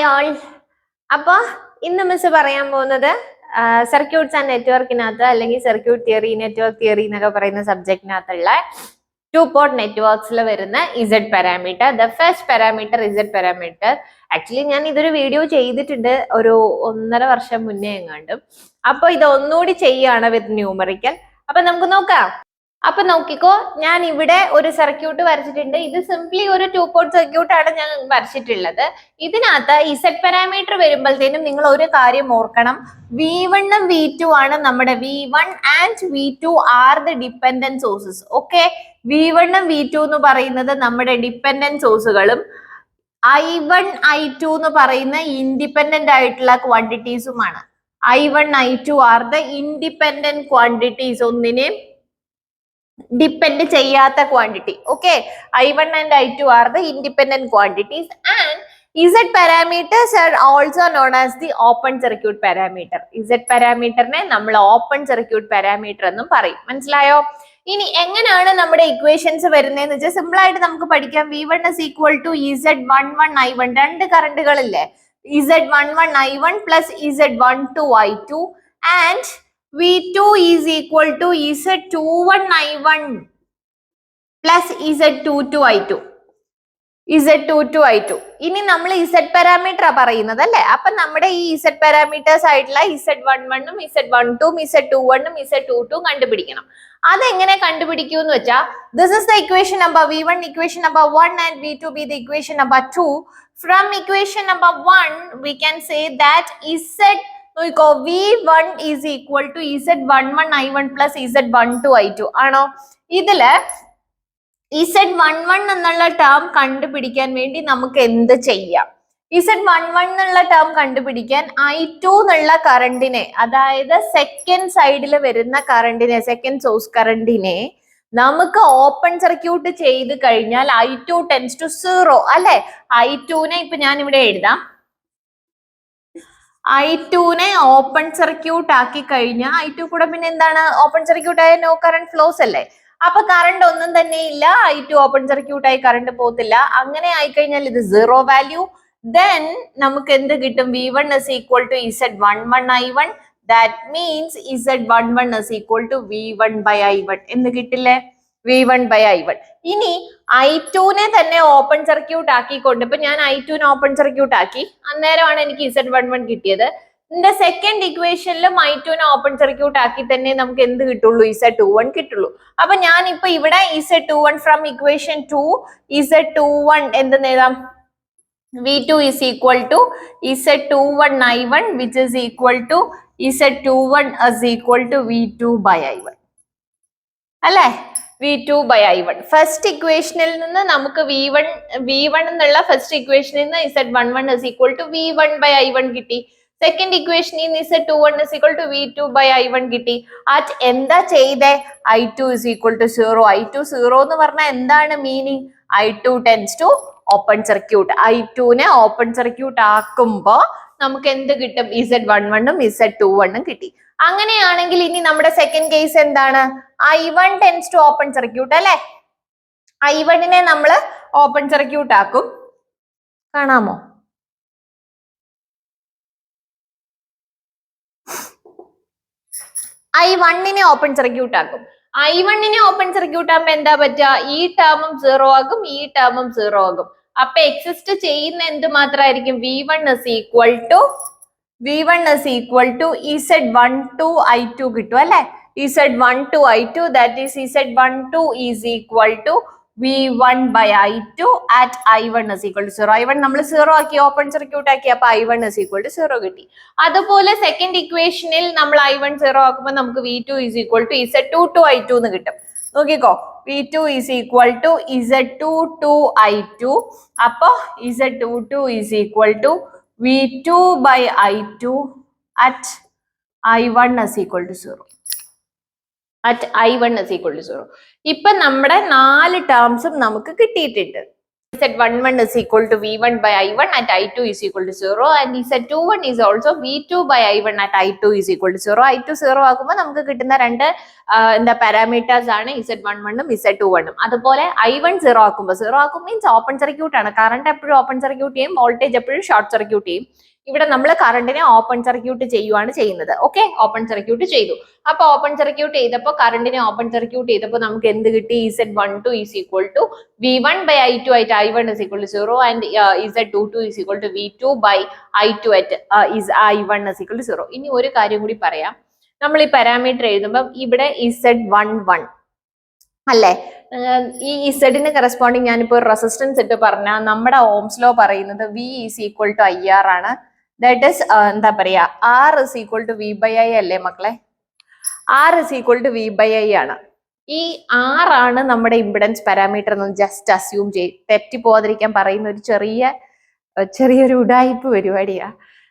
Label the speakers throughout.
Speaker 1: Hi all. അപ്പോൾ ഇന്ന് miss പറയാൻ പോകുന്നത് സർക്യൂട്ട്സ് ആൻഡ് നെറ്റ്വർക്കിനകത്ത് അല്ലെങ്കിൽ സർക്യൂട്ട് തിയറി, നെറ്റ്വർക്ക് തിയറി എന്നൊക്കെ പറയുന്ന സബ്ജക്റ്റിനകത്തുള്ള 2 പോർട്ട് നെറ്റ്വർക്സിൽ വരുന്ന Z parameter. The first parameter Z parameter. Actually ഞാൻ ഇതൊരു വീഡിയോ ചെയ്തിട്ടുണ്ട് ഒരു 1.5 വർഷം മുന്നേ എങ്ങാണ്ടും. അപ്പൊ ഇത് ഒന്നുകൂടി ചെയ്യാണ് വിത്ത് ന്യൂമറിക്കൽ. അപ്പൊ നമുക്ക് നോക്കാം. അപ്പൊ നോക്കിക്കോ, ഞാൻ ഇവിടെ ഒരു സർക്യൂട്ട് വരച്ചിട്ടുണ്ട്. ഇത് സിംപ്ലി ഒരു 2 പോർട്ട് സർക്യൂട്ട് ആണ് ഞാൻ വരച്ചിട്ടുള്ളത്. ഇതിനകത്ത് ഇസഡ് പാരാമീറ്റർ വരുമ്പോഴത്തേനും നിങ്ങൾ ഒരു കാര്യം ഓർക്കണം. V1 ഉം V2 ആണ് നമ്മുടെ. V1 and V2 are the dependent sources. Okay, V1 ഉം V2 എന്ന് പറയുന്നത് നമ്മുടെ ഡിപെൻഡന്റ് സോഴ്സുകളും I1 I2 എന്ന് പറയുന്ന ഇൻഡിപെൻഡന്റ് ആയിട്ടുള്ള ക്വാണ്ടിറ്റീസുമാണ്. I1 I2 are the independent quantities, ഒന്നിനെയും ഡിപ്പെൻഡ് ചെയ്യാത്ത quantity. Okay, I1 and I2 are the independent quantities and Z parameters are also known as the open circuit parameter. Z പാരാമീറ്ററിനെ നമ്മൾ open circuit parameter എന്നും പറയും. മനസ്സിലായോ? ഇനി എങ്ങനെയാണ് നമ്മുടെ equations വരുന്നതെന്ന് വെച്ചാൽ സിമ്പിൾ ആയിട്ട് നമുക്ക് പഠിക്കാം. V1 is equal to Z11 I1. രണ്ട് കറണ്ടുകളില്ലേ, Z11 I1 plus Z12 I2 and V2 is equal to Z21 I1 plus Z22 I2. Z22 I2. ഇനി നമ്മൾ Z പാരാമീറ്റർ പറയുന്നത് അല്ലേ. അപ്പൊ നമ്മുടെ ഈ Z പാരാമീറ്റേഴ്സ് ആയിട്ടുള്ള Z11 ഉം Z12 ഉം Z21 ഉം Z22 കണ്ടുപിടിക്കണം. അതെങ്ങനെ കണ്ടുപിടിക്കൂ എന്ന് വെച്ചാൽ, this is the equation number V1, equation number 1 and V2 be the equation number 2. From equation number 1 we can say that V1 is equal to Z11 I1 plus Z12 I2 ആണോ? ഇതില് Z11 എന്നുള്ള term കണ്ടുപിടിക്കാൻ വേണ്ടി നമുക്ക് എന്ത് ചെയ്യാം? Z11 എന്നുള്ള term കണ്ടുപിടിക്കാൻ I2 എന്നുള്ള കറണ്ടിനെ, അതായത് സെക്കൻഡ് സൈഡിൽ വരുന്ന കറണ്ടിനെ, സെക്കൻഡ് സോഴ്സ് കറണ്ടിനെ നമുക്ക് ഓപ്പൺ സർക്യൂട്ട് ചെയ്ത് കഴിഞ്ഞാൽ I2 ടെൻസ് ടു 0 അല്ലെ. I2നെ ഇപ്പൊ ഞാൻ ഇവിടെ എഴുതാം. I2നെ ഓപ്പൺ സർക്യൂട്ട് ആക്കി കഴിഞ്ഞാൽ I2 കൂടെ പിന്നെ എന്താണ്, ഓപ്പൺ സർക്യൂട്ട് ആയ നോ കറണ്ട് ഫ്ലോസ് അല്ലേ. അപ്പൊ കറണ്ട് ഒന്നും തന്നെ ഇല്ല, I2 ഓപ്പൺ സർക്യൂട്ട് ആയി കറണ്ട് പോകത്തില്ല. അങ്ങനെ ആയിക്കഴിഞ്ഞാൽ ഇത് 0 വാല്യൂ. ദെൻ നമുക്ക് എന്ത് കിട്ടും? V1 is equal to Z11 I1. That means Z11 is equal to V1 by I1 എന്ന് കിട്ടില്ലേ? V1 by I1. ഇനി I2നെ തന്നെ ഓപ്പൺ സർക്യൂട്ട് ആക്കിക്കൊണ്ട്, ഇപ്പൊ ഞാൻ I2നെ ഓപ്പൺ സർക്യൂട്ട് ആക്കി, അന്നേരമാണ് എനിക്ക് Z11 കിട്ടിയത്. ഇതിന്റെ സെക്കൻഡ് ഇക്വേഷനിലും I2നെ ഓപ്പൺ സർക്യൂട്ട് ആക്കി തന്നെ നമുക്ക് എന്ത് കിട്ടുള്ളൂ? Z21 കിട്ടുള്ളൂ. അപ്പൊ ഞാൻ ഇപ്പൊ ഇവിടെ Z21 ഫ്രം ഇക്വേഷൻ 2 Z21 എന്ത് നേടാം? V2 is equal to Z21 I1 which is equal to Z21 is equal to V2 by I1 അല്ലേ? V2 by I1. ഫസ്റ്റ് ഇക്വേഷനിൽ നിന്ന് നമുക്ക് V1 എന്നുള്ള ഫസ്റ്റ് ഇക്വേഷനിൽ നിന്ന് Z11 is equal to V1 by I1 കിട്ടി. സെക്കൻഡ് ഇക്വേഷനിൽ നിന്ന് Z21 is equal to V2 by I1 കിട്ടി. അറ്റ് എന്താ ചെയ്തേ? I2 is equal to 0. I2 0 എന്ന് പറഞ്ഞാൽ എന്താണ് meaning? I2 tends to open circuit. I2നെ ഓപ്പൺ സർക്യൂട്ട് ആക്കുമ്പോ നമുക്ക് എന്ത് കിട്ടും? Z11 ഉം Z21 ഉം കിട്ടി. അങ്ങനെയാണെങ്കിൽ ഇനി നമ്മുടെ സെക്കൻഡ് കേസ് എന്താണ്? I1 tense to open circuit അല്ലെ. I1നെ നമ്മൾ ഓപ്പൺ സർക്യൂട്ട് ആക്കും. കാണാമോ? I1നെ ഓപ്പൺ സർക്യൂട്ട് ആക്കും. I1നെ ഓപ്പൺ സർക്യൂട്ട് ആകുമ്പോ എന്താ പറ്റുക? ഈ ടേമും 0 ആകും, ഈ ടേമും 0 ആകും. അപ്പൊ എക്സിസ്റ്റ് ചെയ്യുന്ന എന്ത് മാത്രമായിരിക്കും? V1 is equal to Z12 I2 കിട്ടും അല്ലെ. Z12 I2, that is Z12 is equal to V1 by I2 at I1 is equal to 0. I1 നമ്മൾ 0 ആക്കി, ഓപ്പൺ സർക്യൂട്ട് ആക്കി, അപ്പൊ I1 is equal to 0 കിട്ടി. അതുപോലെ സെക്കൻഡ് ഇക്വേഷനിൽ നമ്മൾ I1 0 ആക്കുമ്പോൾ നമുക്ക് V2 is equal to Z22 I2 എന്ന് കിട്ടും. നോക്കിക്കോ, V2 is equal to Z22 I2. അപ്പൊ Z22 is equal to V2 by I2 at I1 is equal to 0. At I1 is equal to 0. ഇപ്പൊ നമ്മുടെ 4 ടേംസും നമുക്ക് കിട്ടിയിട്ടുണ്ട്. Z11 is equal to V1 by I1 at I2 is equal to 0 and Z21 is also V2 by I1 at I2 is equal to 0. I2 0 ആകുമ്പോൾ നമുക്ക് കിട്ടുന്ന രണ്ട് എന്താ parameters ആണ് Z11ഉം Z21ഉം. അതുപോലെ I1 0 ആക്കുമ്പോൾ മീൻസ് ഓപ്പൺ സർക്യൂട്ട് ആണ്. കറണ്ട് എപ്പോഴും ഓപ്പൺ സർക്യൂട്ട് ചെയ്യും, വോൾട്ടേജ് എപ്പോഴും ഷോർട്ട് സർക്യൂട്ട് ചെയ്യും. ഇവിടെ നമ്മൾ കറണ്ടിനെ ഓപ്പൺ സർക്യൂട്ട് ചെയ്യുവാണ് ചെയ്യുന്നത്. ഓക്കെ, ഓപ്പൺ സർക്യൂട്ട് ചെയ്തു. അപ്പൊ ഓപ്പൺ സർക്യൂട്ട് ചെയ്തപ്പോൾ കറണ്ടിനെ ഓപ്പൺ സർക്യൂട്ട് ചെയ്തപ്പോൾ നമുക്ക് എന്ത് കിട്ടി? Z12 is equal to V1 by I2 at I1 is equal to 0 and Z22 is equal to V2 by I2 at I1 is equal to 0. ഇനി ഒരു കാര്യം കൂടി പറയാം. നമ്മൾ ഈ പാരാമീറ്റർ എഴുതുമ്പോൾ ഇവിടെ Z11 അല്ലേ, ഈ ഇസഡിന് കറസ്പോണ്ടിങ് ഞാനിപ്പോ റെസിസ്റ്റൻസ് ഇട്ട് പറഞ്ഞാൽ നമ്മുടെ ഓംസ് ലോ പറയുന്നത് V is equal to IR ആണ്. ദാറ്റ് ഇസ് എന്താ പറയാ, R is equal to V by I അല്ലേ മക്കളെ? R is equal to V by I ആണ്. ഈ R ആണ് നമ്മുടെ ഇമ്പിഡൻസ് പാരാമീറ്റർ എന്ന് ജസ്റ്റ് അസ്യൂം ചെയ്യും. തെറ്റിപ്പോവാതിരിക്കാൻ പറയുന്ന ഒരു ചെറിയൊരു ഉഡായിപ്പ് പരിപാടിയാ.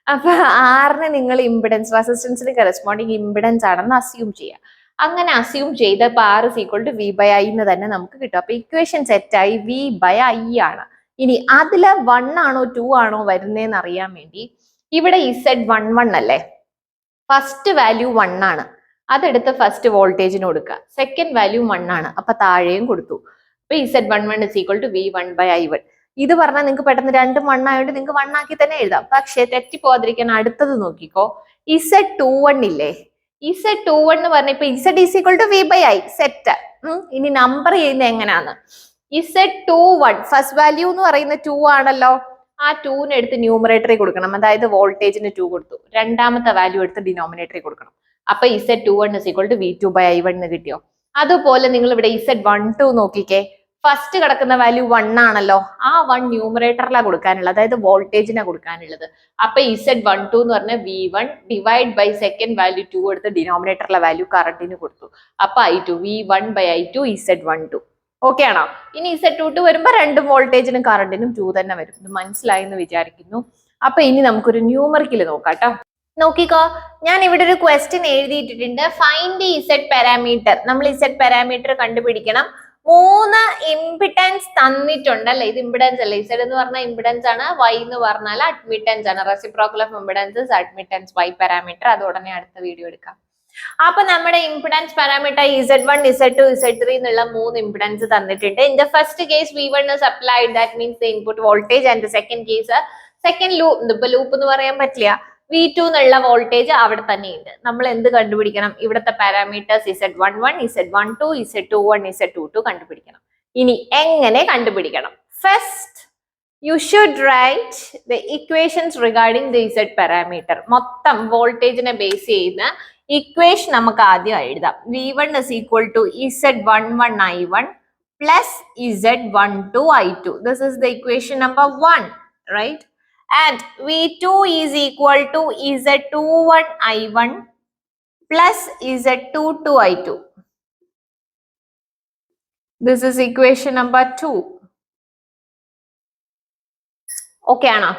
Speaker 1: അപ്പൊ ആറിന് നിങ്ങൾ ഇമ്പിഡൻസ് റെസിസ്റ്റൻസിന് കറസ്പോണ്ടിങ് ഇമ്പിഡൻസ് ആണെന്ന് അസ്യൂം ചെയ്യുക. അങ്ങനെ അസ്യൂം ചെയ്തപ്പോൾ R is equal to V by I എന്ന് തന്നെ നമുക്ക് കിട്ടും. അപ്പൊ ഇക്വേഷൻ സെറ്റായി V by I ആണ്. ഇനി അതില് 1 ആണോ 2 ആണോ വരുന്നതെന്ന് അറിയാൻ വേണ്ടി ഇവിടെ Z11 അല്ലേ, ഫസ്റ്റ് വാല്യൂ 1 ആണ്, അതെടുത്ത് ഫസ്റ്റ് വോൾട്ടേജിന് കൊടുക്കുക. സെക്കൻഡ് വാല്യൂ 1 ആണ്, അപ്പൊ താഴെയും കൊടുത്തു. അപ്പൊ Z11 is equal to V1 by I1. ഇത് പറഞ്ഞാൽ നിങ്ങൾക്ക് പെട്ടെന്ന് രണ്ടും 1 ആയതുകൊണ്ട് നിങ്ങൾക്ക് 1 ആക്കി തന്നെ എഴുതാം. പക്ഷെ തെറ്റിപ്പോവാതിരിക്കാൻ അടുത്തത് നോക്കിക്കോ. Z21 ഇല്ലേ, Z21 എന്ന് പറഞ്ഞ ഇപ്പൊ Z is equal to V by I set. ഇനി നമ്പർ ചെയ്യുന്നത് എങ്ങനെയാന്ന്? Z21 ഫസ്റ്റ് വാല്യൂ എന്ന് പറയുന്ന 2 ആണല്ലോ, ആ 2നെ എടുത്ത് ന്യൂമറേറ്ററിൽ കൊടുക്കണം. അതായത് വോൾട്ടേജിന് 2 കൊടുത്തു, രണ്ടാമത്തെ വാല്യൂ എടുത്ത് ഡിനോമിനേറ്ററിൽ കൊടുക്കണം. അപ്പൊ Z21 is equal to V2 by I1 എന്ന് കിട്ടിയോ? അതുപോലെ നിങ്ങൾ ഇവിടെ Z12 നോക്കിക്കേ, ഫസ്റ്റ് കിടക്കുന്ന വാല്യൂ 1 ആണല്ലോ, ആ 1 ന്യൂമറേറ്ററിലാണ് കൊടുക്കാനുള്ളത്, അതായത് വോൾട്ടേജിനാണ് കൊടുക്കാനുള്ളത്. അപ്പൊ Z12 എന്ന് പറഞ്ഞാൽ V1 divide by second value 2 എടുത്ത് ഡിനോമിനേറ്ററിലെ വാല്യൂ കറണ്ടിന് കൊടുത്തു. അപ്പൊ I2 V1 by I2 Z12. Okay ആണോ? ഇനി Z22 വരുമ്പോ രണ്ടും വോൾട്ടേജിനും കറണ്ടിനും 2 തന്നെ വരും. ഇത് മനസ്സിലായി എന്ന് വിചാരിക്കുന്നു. അപ്പൊ ഇനി നമുക്കൊരു ന്യൂമറിക്കൽ നോക്കാം കേട്ടോ. നോക്കിക്കോ, ഞാൻ ഇവിടെ ഒരു ക്വസ്റ്റ്യൻ എഴുതിയിട്ടിട്ടുണ്ട്. Find the Z parameter. നമ്മൾ Z പാരാമീറ്റർ കണ്ടുപിടിക്കണം. 3 ഇംപിഡൻസ് തന്നിട്ടുണ്ട് അല്ലെ, ഇത് ഇംപിഡൻസ് അല്ലേ, Z എന്ന് പറഞ്ഞാൽ ഇംപിഡൻസ് ആണ്, Y എന്ന് പറഞ്ഞാൽ അഡ്മിറ്റൻസ് ആണ്. Reciprocal of impedance admittance Y parameter, അത് ഉടനെ അടുത്ത വീഡിയോ എടുക്കാം. അപ്പൊ നമ്മുടെ impedance parameter Z1 Z2 Z3 എന്നുള്ള 3 ഇംപിഡൻസ് തന്നിട്ടുണ്ട്. In the first case V1 is applied, that means the input voltage, and the second case second loop എന്ന് പറയാൻ പറ്റില്ല, V2 എന്നുള്ള വോൾട്ടേജ് അവിടെ തന്നെയുണ്ട്. നമ്മൾ എന്ത് കണ്ടുപിടിക്കണം? ഇവിടുത്തെ parameters Z11 Z12 Z21 Z22 കണ്ടുപിടിക്കണം. ഇനി എങ്ങനെ കണ്ടുപിടിക്കണം? First you should write the equations regarding the Z parameter. മൊത്തം വോൾട്ടേജിനെ ബേസ് ചെയ്യുന്ന ഇക്വേഷൻ നമുക്ക് ആദ്യം എഴുതാം. V1 is equal to Z11 I1 plus Z12 I2. This is the equation number 1, right? And V2 is equal to Z21 I1 plus Z22 I2. This is equation number 2. Okay ആണോ?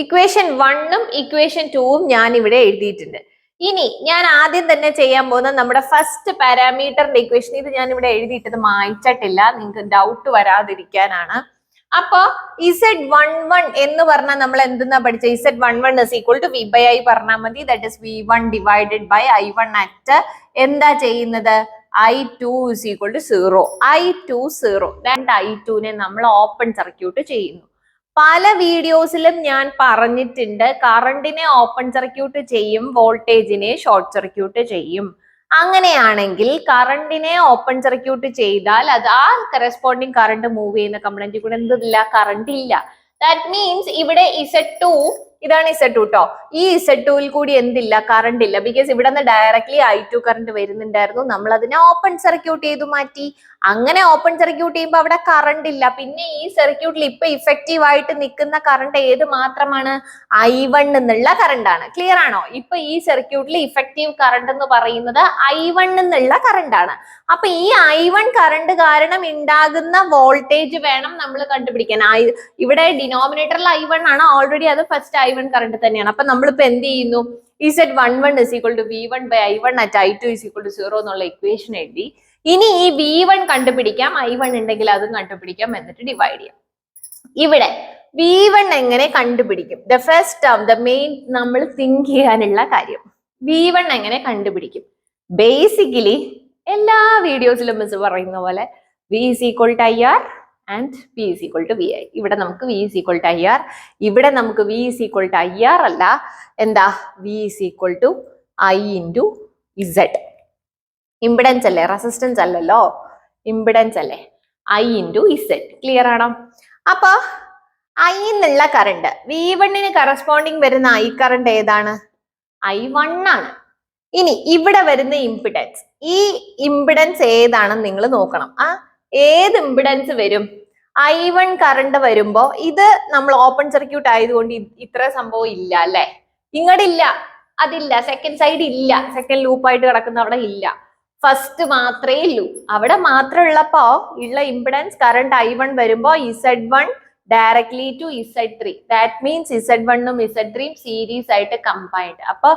Speaker 1: Equation 1ഉം equation 2ഉം ഞാൻ ഇവിടെ എഴുതിയിട്ടുണ്ട്. ഇനി ഞാൻ ആദ്യം തന്നെ ചെയ്യാൻ പോകുന്നത് നമ്മുടെ ഫസ്റ്റ് പാരാമീറ്ററിന്റെ ഇക്വേഷൻ. ഇത് ഞാൻ ഇവിടെ എഴുതിയിട്ടത് മായ്ച്ചിട്ടില്ല, നിങ്ങൾക്ക് ഡൗട്ട് വരാതിരിക്കാനാണ്. അപ്പൊ Z11 എന്ന് പറഞ്ഞാൽ നമ്മൾ എന്തെന്നാ പഠിച്ച? Z11 is equal to V by I പറഞ്ഞാൽ മതി. That is V1 divided by I1 at എന്താ ചെയ്യുന്നത്? I2 is equal to 0. I2 0. I2നെ നമ്മൾ ഓപ്പൺ സർക്യൂട്ട് ചെയ്യുന്നു. പല വീഡിയോസിലും ഞാൻ പറഞ്ഞിട്ടുണ്ട്, കറണ്ടിനെ ഓപ്പൺ സർക്യൂട്ട് ചെയ്യും, വോൾട്ടേജിനെ ഷോർട്ട് സർക്യൂട്ട് ചെയ്യും. അങ്ങനെയാണെങ്കിൽ കറണ്ടിനെ ഓപ്പൺ സർക്യൂട്ട് ചെയ്താൽ അത് ആ കറസ്പോണ്ടിങ് കറണ്ട് മൂവ് ചെയ്യുന്ന കമ്പണന്റിൽ കൂടെ എന്തില്ല? കറണ്ട് ഇല്ല. ദാറ്റ് മീൻസ് ഇവിടെ Z2, ഇതാണ് Z2 ട്ടോ, ഈ Z2ൽ കൂടി എന്തില്ല? കറണ്ട് ഇല്ല. ബിക്കോസ് ഇവിടെ നിന്ന് ഡയറക്ട്ലി I2 കറണ്ട് വരുന്നുണ്ടായിരുന്നു, നമ്മൾ അതിനെ ഓപ്പൺ സർക്യൂട്ട് ചെയ്തു മാറ്റി. അങ്ങനെ ഓപ്പൺ സർക്യൂട്ട് ചെയ്യുമ്പോൾ അവിടെ കറണ്ട് ഇല്ല. പിന്നെ ഈ സർക്യൂട്ടിൽ ഇപ്പൊ ഇഫക്റ്റീവ് ആയിട്ട് നിൽക്കുന്ന കറണ്ട് ഏത് മാത്രമാണ്? I1 എന്നുള്ള കറണ്ട് ആണ്. ക്ലിയർ ആണോ? ഇപ്പൊ ഈ സർക്യൂട്ടിൽ ഇഫക്റ്റീവ് കറണ്ട് എന്ന് പറയുന്നത് I1 എന്നുള്ള കറണ്ട് ആണ്. അപ്പൊ ഈ I1 കറണ്ട് കാരണം ഉണ്ടാകുന്ന വോൾട്ടേജ് വേണം നമ്മൾ കണ്ടുപിടിക്കാൻ. ഇവിടെ ഡിനോമിനേറ്ററിൽ I1 ആണ്, ഓൾറെഡി അത് ഫസ്റ്റ് I1 കറണ്ട് തന്നെയാണ്. അപ്പൊ നമ്മളിപ്പോ എന്ത് ചെയ്യുന്നു? Z11 is equal to V1 by I1 at I2 is equal to 0 എന്നുള്ള ഇക്വേഷൻ എഴുതി. ഇനി ഈ V1 കണ്ടുപിടിക്കാം, I1 ഉണ്ടെങ്കിൽ അതും കണ്ടുപിടിക്കാം, എന്നിട്ട് ഡിവൈഡ് ചെയ്യാം. ഇവിടെ V1 എങ്ങനെ കണ്ടുപിടിക്കും? The first term, the main നമ്മൾ തിങ്ക് ചെയ്യാനുള്ള കാര്യം, V1 എങ്ങനെ കണ്ടുപിടിക്കും? ബേസിക്കലി എല്ലാ വീഡിയോസിലും മിസ് പറയുന്ന പോലെ V is equal to IR and P is equal to VI. ഇവിടെ നമുക്ക് V is equal to IR, ഇവിടെ നമുക്ക് V is equal to IR അല്ല, എന്താ? V is equal to I into Z. Impedance അല്ലേ, റെസിസ്റ്റൻസ് അല്ലല്ലോ, ഇമ്പിഡൻസ് അല്ലേ, I into Z. Clear ആണോ? അപ്പൊ I എന്നുള്ള കറണ്ട്, V1 കറസ്പോണ്ടിങ് വരുന്ന I കറണ്ട് ഏതാണ്? I1 ആണ്. ഇനി ഇവിടെ വരുന്ന ഇമ്പിഡൻസ്, ഈ ഇമ്പിഡൻസ് ഏതാണെന്ന് നിങ്ങൾ നോക്കണം. ഏത് ഇമ്പിഡൻസ് വരും? I1 കറണ്ട് വരുമ്പോ ഇത് നമ്മൾ ഓപ്പൺ സർക്യൂട്ട് ആയതുകൊണ്ട് ഇത്ര സംഭവം ഇല്ല അല്ലെ, ഇങ്ങടില്ല, അതില്ല, സെക്കൻഡ് സൈഡ് ഇല്ല, സെക്കൻഡ് ലൂപ്പായിട്ട് കിടക്കുന്ന അവിടെ ഇല്ല, ഫസ്റ്റ് മാത്രമേ ഉള്ളൂ. അവിടെ മാത്രം ഉള്ളപ്പോ ഉള്ള ഇമ്പിഡൻസ് കറണ്ട് I1 വരുമ്പോ Z1 directly to Z3. That means Z1 ഉം Z3 ഉം സീരീസ് ആയിട്ട് കമ്പൈൻഡ്. അപ്പൊ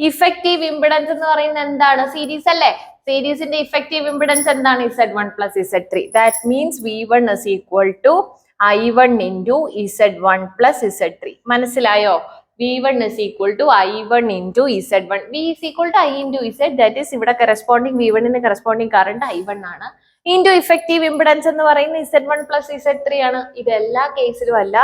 Speaker 1: ഇഫക്റ്റീവ് ഇമ്പിഡൻസ് എന്ന് പറയുന്നത് എന്താണ്? സീരീസ് അല്ലേ? സീരീസിന്റെ ഇഫക്റ്റീവ് ഇമ്പിഡൻസ് എന്താണ്? Z1 plus Z3. That means V1 is equal to I1 into Z1 plus Z3. മനസ്സിലായോ? V1 is equal to I1 into Z1. V is equal to I into Z. That is ഇവിടെ corresponding V1 ന് corresponding current I1 ആണ്. Into effective impedance എന്ന് പറയുന്നത് Z1 plus Z3 ആണ്. ഇത് എല്ലാ കേസിലും അല്ല,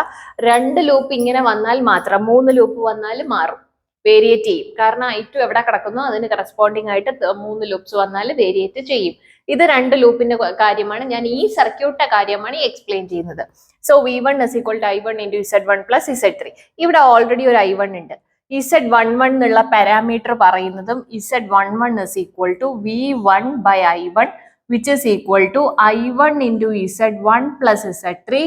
Speaker 1: 2 ലൂപ്പ് ഇങ്ങനെ വന്നാൽ മാത്രം, 3 ലൂപ്പ് വന്നാൽ മാറും, വേരിയേറ്റ് ചെയ്യും. കാരണം I2 എവിടെ കിടക്കുന്നു അതിന് കറസ്പോണ്ടിങ് ആയിട്ട് 3 ലൂപ്സ് വന്നാൽ വേരിയേറ്റ് ചെയ്യും. ഇത് 2 ലൂപ്പിന്റെ കാര്യമാണ്, ഞാൻ ഈ സർക്യൂട്ടിന്റെ കാര്യമാണ് എക്സ്പ്ലെയിൻ ചെയ്യുന്നത്. So V1 is equal to I1 into Z1 plus Z3. ഇവിടെ ഓൾറെഡി ഒരു I1 ഉണ്ട്. Z11 എന്നുള്ള പാരാമീറ്റർ പറയുന്നതും Z11 is equal to V1 by I1, which is equal to I1 into Z1 plus Z3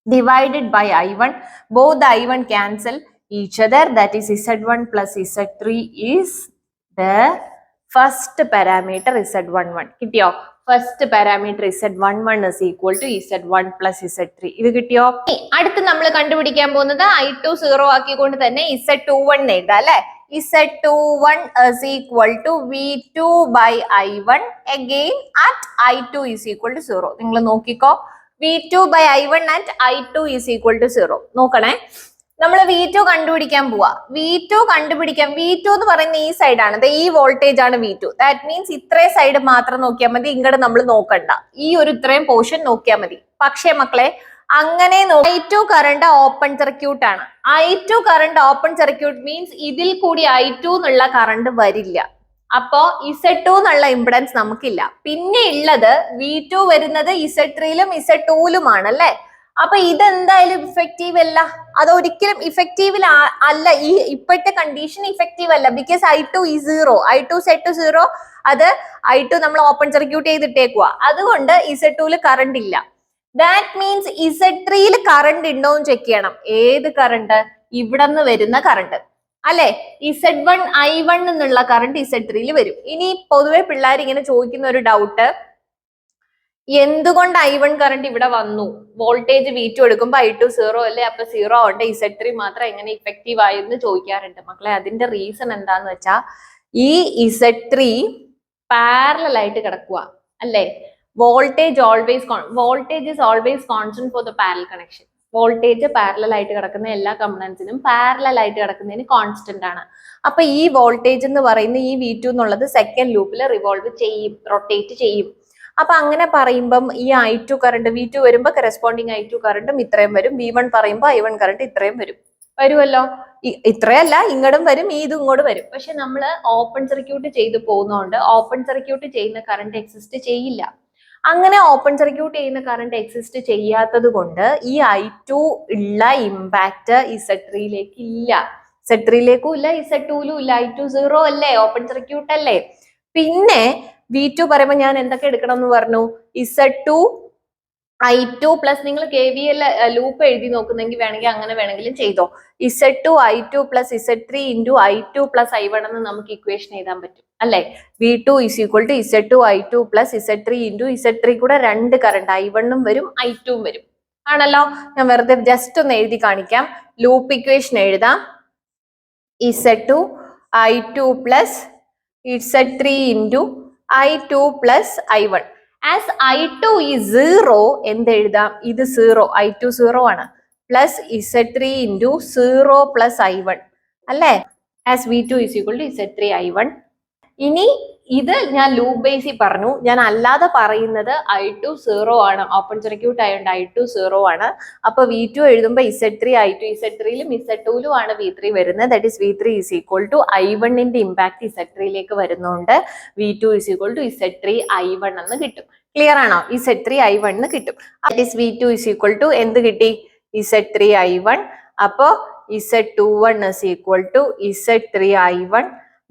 Speaker 1: divided by I1. Both the I1 cancel each other. That is Z1 plus Z3 is the first parameter Z11. കിട്ടിയോ? First parameter Z11 is equal to Z1 plus Z3. ഇത് കിട്ടിയോ? അടുത്ത് നമ്മൾ കണ്ടുപിടിക്കാൻ പോകുന്നത് I2 0 ആക്കിക്കൊണ്ട് തന്നെ Z21 എഴുതാം അല്ലെ. Z21 is equal to V2 by I1 again at I2 is equal to 0. നിങ്ങൾ നോക്കിക്കോ, V2 by I1 at I2 is equal to 0. നോക്കണേ, നമ്മൾ V2 കണ്ടുപിടിക്കാൻ പോവാ. V2 എന്ന് പറയുന്ന ഈ സൈഡാണ്, ഈ വോൾട്ടേജ് ആണ് V2. ദാറ്റ് മീൻസ് ഇത്രയും സൈഡ് മാത്രം നോക്കിയാൽ മതി, ഇങ്ങോട്ട് നമ്മൾ നോക്കണ്ട, ഈ ഒരു ഇത്രയും പോർഷൻ നോക്കിയാൽ മതി. പക്ഷേ മക്കളെ അങ്ങനെ I2 കറണ്ട് ഓപ്പൺ സർക്യൂട്ട് ആണ്. I2 current open circuit means ഇതിൽ കൂടി I2 എന്നുള്ള കറണ്ട് വരില്ല. അപ്പോ Z2 എന്നുള്ള ഇമ്പിഡൻസ് നമുക്കില്ല. പിന്നെ ഉള്ളത് V2 വരുന്നത് Z3ലും Z2ലുമാണ് അല്ലെ. അപ്പൊ ഇതെന്തായാലും ഇഫക്റ്റീവ് അല്ല, അതൊരിക്കലും ഇഫക്റ്റീവ് അല്ല. ഈ ഇപ്പോഴത്തെ കണ്ടീഷൻ ഇഫക്റ്റീവ് അല്ല. Because I2 is 0, I2 set to 0. അത് I2 നമ്മൾ ഓപ്പൺ സർക്യൂട്ട് ചെയ്തിട്ടേക്കുക, അതുകൊണ്ട് Z2ല് കറണ്ട് ഇല്ല. ദാറ്റ് മീൻസ് Z3ല് കറണ്ട് ഉണ്ടോ എന്ന് ചെക്ക് ചെയ്യണം. ഏത് കറണ്ട്? ഇവിടെ നിന്ന് വരുന്ന കറണ്ട് അല്ലെ. Z1 I1 എന്നുള്ള കറണ്ട് Z3ല് വരും. ഇനി പൊതുവെ പിള്ളേർ ഇങ്ങനെ ചോദിക്കുന്ന ഒരു ഡൗട്ട്, എന്തുകൊണ്ട് I1 കറണ്ട് ഇവിടെ വന്നു? വോൾട്ടേജ് V2 എടുക്കുമ്പോൾ I2 0 അല്ലേ, അപ്പൊ 0 ആവട്ടെ, Z3 മാത്രം എങ്ങനെ ഇഫക്റ്റീവ് ആയെന്ന് ചോദിക്കാറുണ്ട് മക്കളെ. അതിന്റെ റീസൺ എന്താന്ന് വെച്ചാ ഈ Z3 പാരലൽ ആയിട്ട് കിടക്കുക അല്ലേ. Voltage is always constant for the parallel connection. Voltage parallel ആയിട്ട് കിടക്കുന്ന എല്ലാ കമ്പണൻസിനും പാരലൽ ആയിട്ട് കിടക്കുന്നതിന് കോൺസ്റ്റന്റ് ആണ്. അപ്പൊ ഈ വോൾട്ടേജ് എന്ന് പറയുന്ന ഈ V2 എന്നുള്ളത് സെക്കൻഡ് ലൂപ്പിൽ റിവോൾവ് ചെയ്യും, റൊട്ടേറ്റ് ചെയ്യും. അപ്പൊ അങ്ങനെ പറയുമ്പം ഈ I2 കറണ്ട് V2 വരുമ്പോ കറസ്പോണ്ടിങ് I2 കറണ്ടും ഇത്രയും വരും. V1 പറയുമ്പോൾ I1 കറണ്ട് ഇത്രയും വരുമല്ലോ. ഇത്രയല്ല, ഇങ്ങോട്ടും വരും, ഇതും ഇങ്ങോട്ട് വരും. പക്ഷെ നമ്മൾ ഓപ്പൺ സർക്യൂട്ട് ചെയ്ത് പോകുന്നതുകൊണ്ട് ഓപ്പൺ സർക്യൂട്ട് ചെയ്യുന്ന കറണ്ട് എക്സിസ്റ്റ് ചെയ്യില്ല. അങ്ങനെ ഓപ്പൺ സർക്യൂട്ട് ചെയ്യുന്ന കറണ്ട് എക്സിസ്റ്റ് ചെയ്യാത്തത് കൊണ്ട് ഈ I2 ഉള്ള ഇമ്പാക്ട് Z3ലേക്ക് ഇല്ല, Z3ലേക്കും ഇല്ല, Z2ലും ഇല്ല. I2 0 അല്ലേ, ഓപ്പൺ സർക്യൂട്ട് അല്ലേ. പിന്നെ V2 പറയുമ്പോൾ ഞാൻ എന്തൊക്കെ എടുക്കണം എന്ന് പറഞ്ഞു? Z2 I2 പ്ലസ് നിങ്ങൾ KVL ലൂപ്പ് എഴുതി നോക്കുന്നെങ്കിൽ വേണമെങ്കിൽ അങ്ങനെ വേണമെങ്കിലും ചെയ്തോ. Z2 I2 plus Z3 into I2 plus I1 എന്ന് നമുക്ക് ഇക്വേഷൻ എഴുതാൻ പറ്റും അല്ലെ. V2 is equal to Z2 I2 plus Z3 into Z3 കൂടെ 2 കറണ്ട് I1 വരും I2 വരും ആണല്ലോ. ഞാൻ വെറുതെ ജസ്റ്റ് ഒന്ന് എഴുതി കാണിക്കാം. ലൂപ്പ് ഇക്വേഷൻ എഴുതാം. Z2 I2 plus Z3 into I2 plus I1. As I2 is 0 എന്തെഴുതാം? ഇത് 0, I2 0 ആണ്, plus Z3 into 0 plus I1 അല്ലേ? As V2 is equal to Z3 I1. ഇനി ഇത് ഞാൻ ലൂപ്പ് ബേസിൽ പറഞ്ഞു, ഞാൻ അല്ലാതെ പറയുന്നത് I2 0 ആണ്, ഓപ്പൺ സർക്യൂട്ട് ആയതുകൊണ്ട് I2 0 ആണ്. അപ്പൊ V2 എഴുതുമ്പോൾ Z3 I2, Z3യിലും Z2ലും ആണ് V3 വരുന്നത്. That is V3 is equal to I1ന്റെ ഇമ്പാക്ട് Z3യിലേക്ക് വരുന്നതുകൊണ്ട് V2 is equal to Z3 I1 എന്ന് കിട്ടും. ക്ലിയർ ആണോ? Z3 I1 എന്ന് കിട്ടും. That is V2 is equal to എന്ത് കിട്ടി? Z3 I1. അപ്പോ Z21 is equal to Z3 I1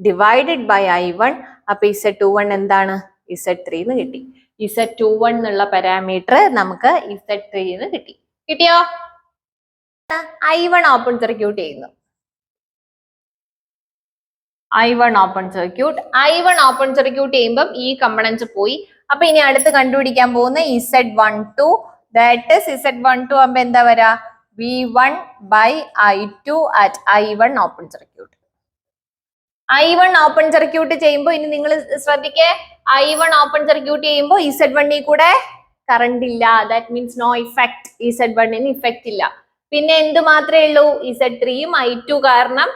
Speaker 1: divided by I1. അപ്പൊ Z21 എന്താണ്? Z3 എന്ന് കിട്ടി. Z21 എന്നുള്ള പാരാമീറ്റർ നമുക്ക് Z3 എന്ന് കിട്ടി. കിട്ടിയോ? I1 ഓപ്പൺ സർക്യൂട്ട് ചെയ്യുന്നു. I1 ഓപ്പൺ സർക്യൂട്ട് ചെയ്യുമ്പോൾ ഈ കമ്പണൻസ് പോയി. അപ്പൊ ഇനി അടുത്ത് കണ്ടുപിടിക്കാൻ പോകുന്ന Z12, ദാറ്റ് ഈസ് Z12 ആകുമ്പോ എന്താ വരാ? V1 by I2 at I1 open circuit. I1 open circuit ചെയ്യുമ്പോൾ ഇനി നിങ്ങൾ ശ്രദ്ധിക്കേ, I1 ഓപ്പൺ സർക്യൂട്ട് ചെയ്യുമ്പോൾ Z1 കൂടെ കറണ്ട് ഇല്ല, that means no effect. Z1 effect ഇല്ല. പിന്നെ എന്ത് മാത്രമേ ഉള്ളൂ? Z3യും I2 കാരണം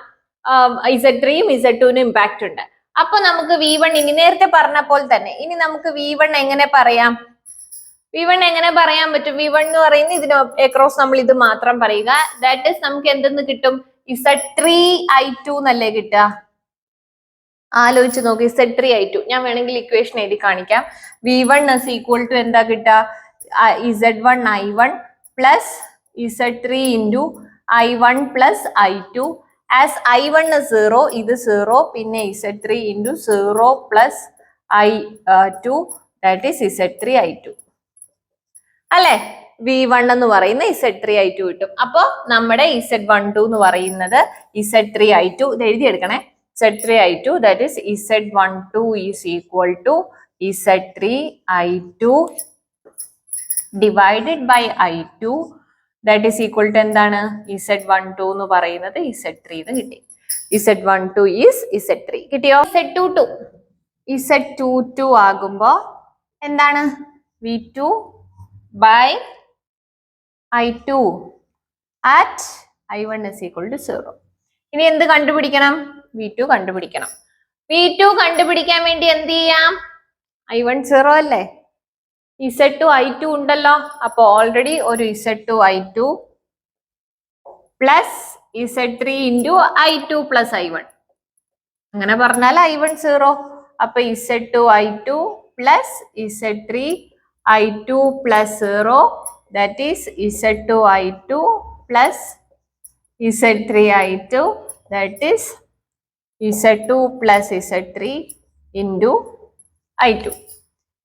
Speaker 1: Z3യും Z2നും ഇമ്പാക്ട് ഉണ്ട്. അപ്പൊ നമുക്ക് V1 ഇനി നേരത്തെ പറഞ്ഞ പോലെ തന്നെ ഇനി നമുക്ക് V1 എങ്ങനെ പറയാം? V1 എങ്ങനെ പറയാൻ പറ്റും? V1 എന്ന് പറയുന്നത് ഇതിന് അക്രോസ് നമ്മൾ ഇത് മാത്രം പറയുക. ദാറ്റ് ഈസ് നമുക്ക് എന്തെന്ന് കിട്ടും? Z3 I2 എന്നല്ലേ കിട്ടുക? ആലോചിച്ച് നോക്കി, Z3 I2. ഞാൻ വേണമെങ്കിൽ ഇക്വേഷൻ എഴുതി കാണിക്കാം. V1 is equal to എന്താ കിട്ടുക? Z1 I1 plus Z3 into I1 plus I2. As I1 0, ഇത് 0, പിന്നെ Z3 into 0 plus I2, that is Z3 I2 അല്ലെ? V1 എന്ന് പറയുന്ന Z3 I2 കിട്ടും. അപ്പൊ നമ്മുടെ Z12 എന്ന് പറയുന്നത് Z3 I2. ഇത് എഴുതിയെടുക്കണേ. Z3 I2, that is Z12 is equal to Z3 I2 divided by I2, that is equal to എന്താണ്? Z12 എന്ന് പറയുന്നത് Z3 എന്ന് കിട്ടി. Z12 is Z3. കിട്ടിയോ? Z22 ആകുമ്പോ എന്താണ്? V2 by I2 at I1 is equal to 0. ഇനി എന്ത് കണ്ടുപിടിക്കണം? V2 കണ്ടുപിടിക്കണം. V2 കണ്ടുപിടിക്കാൻ വേണ്ടി എന്ത് ചെയ്യാം? I1 0 അല്ലേ? Z2 I2 ഉണ്ടല്ലോ. അപ്പൊ ഓൾറെഡി ഒരു Z2 I2 plus Z3 into I2 plus I1. അങ്ങനെ പറഞ്ഞാൽ I1 0. അപ്പൊ Z2 I2 plus Z3 I2 plus 0, that is Z2 I2 plus Z3 I2, that is Z2 plus Z3 into I2.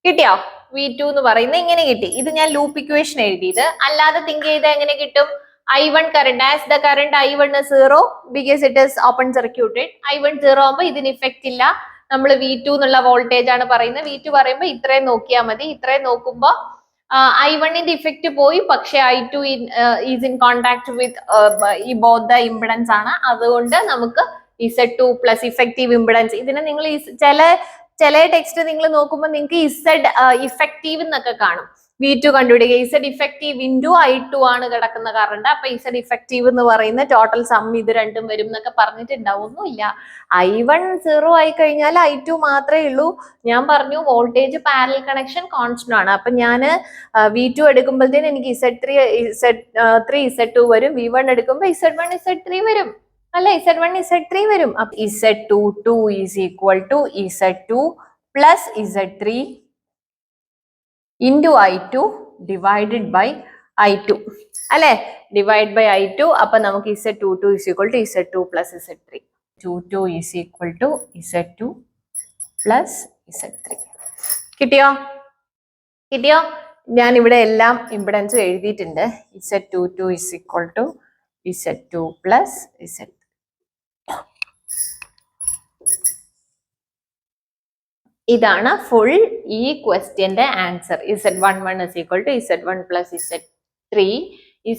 Speaker 1: കിട്ടിയോ? V2 എന്ന് പറയുന്നത് ഇങ്ങനെ കിട്ടി. ഇത് ഞാൻ ലൂപ്പ് ഇക്വേഷൻ എഴുതിയത്. അല്ലാതെ തിങ്ക് ചെയ്ത് എങ്ങനെ കിട്ടും? I1 current, as the current I1 is 0 because it is open circuited. I1 0 ആകുമ്പോൾ ഇതിന് ഇഫക്റ്റ് ഇല്ല. നമ്മൾ V2 എന്നുള്ള വോൾട്ടേജ് ആണ് പറയുന്നത്. V2 പറയുമ്പോൾ ഇത്രയും നോക്കിയാൽ മതി. ഇത്രയും നോക്കുമ്പോൾ I1ന്റെ ഇഫക്റ്റ് പോയി, പക്ഷെ I2 is in contact with ഈ ബോത്ത് ദ ഇംപിഡൻസ് ആണ്. അതുകൊണ്ട് നമുക്ക് Z2 പ്ലസ് ഇഫക്റ്റീവ് ഇംപിഡൻസ്. ഇതിനെ നിങ്ങൾ ചില ടെക്സ്റ്റ് നിങ്ങൾ നോക്കുമ്പോൾ നിങ്ങൾക്ക് Z ഇഫക്റ്റീവ് എന്നൊക്കെ കാണും. V2 കണ്ടുപിടിക്കുക. Z ഇഫക്റ്റീവ് ഇൻറ്റു I2 ആണ് കിടക്കുന്ന കറണ്ട്. അപ്പൊ Z ഇഫക്റ്റീവ് എന്ന് പറയുന്ന ടോട്ടൽ സം ഇത് രണ്ടും വരും എന്നൊക്കെ പറഞ്ഞിട്ടുണ്ടാവും. ഒന്നുമില്ല. I1 0 ആയി കഴിഞ്ഞാൽ I2 മാത്രമേ ഉള്ളൂ. ഞാൻ പറഞ്ഞു വോൾട്ടേജ് പാരലൽ കണക്ഷൻ കോൺസ്റ്റന്റ് ആണ്. അപ്പൊ ഞാൻ V2 എടുക്കുമ്പോഴത്തേന് എനിക്ക് Z3 Z2 വരും. V1 എടുക്കുമ്പോൾ Z1 Z3 വരും അല്ലെ? Z1 Z3 വരും. അപ്പൊ Z22 is equal to Z2 plus Z3 into I2 divided by I2 അല്ലെ? Divide by I2. അപ്പൊ നമുക്ക് Z22 is equal to Z2 plus Z3. 22 is equal to Z2 plus Z3. കിട്ടിയോ? ഞാൻ ഇവിടെ എല്ലാം ഇംപിഡൻസും എഴുതിയിട്ടുണ്ട്. Z22 is equal to Z2 plus Z3. ഇതാണ് full ഈ ക്വസ്റ്റ്യന്റെ answer. Z11 is equal to Z1 plus Z3.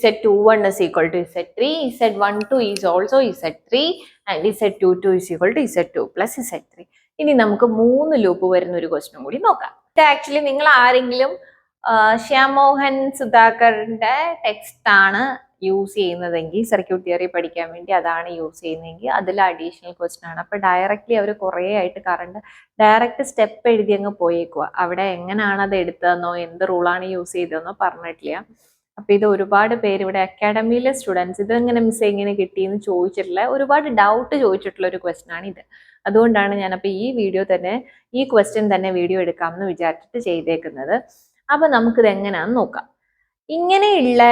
Speaker 1: Z21 is equal to Z3. Z12 is also Z3 and Z22 is equal to Z2 plus Z3. ഇനി നമുക്ക് 3 loop വരുന്ന ഒരു question കൂടി നോക്കാം. ഇത് actually നിങ്ങൾ ആരെങ്കിലും ശ്യാം മോഹൻ സുധാകറിന്റെ ടെക്സ്റ്റ് ആണ് യൂസ് ചെയ്യുന്നതെങ്കിൽ സർക്യൂട്ട് തിയറി പഠിക്കാൻ വേണ്ടി അതാണ് യൂസ് ചെയ്യുന്നതെങ്കിൽ അതിൽ അഡീഷണൽ ക്വസ്റ്റൻ ആണ്. അപ്പൊ ഡയറക്റ്റ്ലി അവർ കുറേ ആയിട്ട് കറണ്ട് ഡയറക്റ്റ് സ്റ്റെപ്പ് എഴുതി അങ്ങ് പോയേക്കുക. അവിടെ എങ്ങനെയാണ് അത് എടുത്തതെന്നോ എന്ത് റൂളാണ് യൂസ് ചെയ്തതെന്നോ പറഞ്ഞിട്ടില്ല. അപ്പൊ ഇത് ഒരുപാട് പേര് ഇവിടെ അക്കാഡമിയിലെ സ്റ്റുഡൻസ് ഇതെങ്ങനെ മിസ് എങ്ങനെ കിട്ടിയെന്ന് ചോദിച്ചിട്ടില്ല, ഒരുപാട് ഡൗട്ട് ചോദിച്ചിട്ടുള്ള ഒരു ക്വസ്റ്റൻ ആണ് ഇത്. അതുകൊണ്ടാണ് ഞാനപ്പോൾ ഈ വീഡിയോ തന്നെ ഈ ക്വസ്റ്റ്യൻ തന്നെ വീഡിയോ എടുക്കാമെന്ന് വിചാരിച്ചിട്ട് ചെയ്തേക്കുന്നത്. അപ്പൊ നമുക്കിത് എങ്ങനെയാന്ന് നോക്കാം. ഇങ്ങനെയുള്ള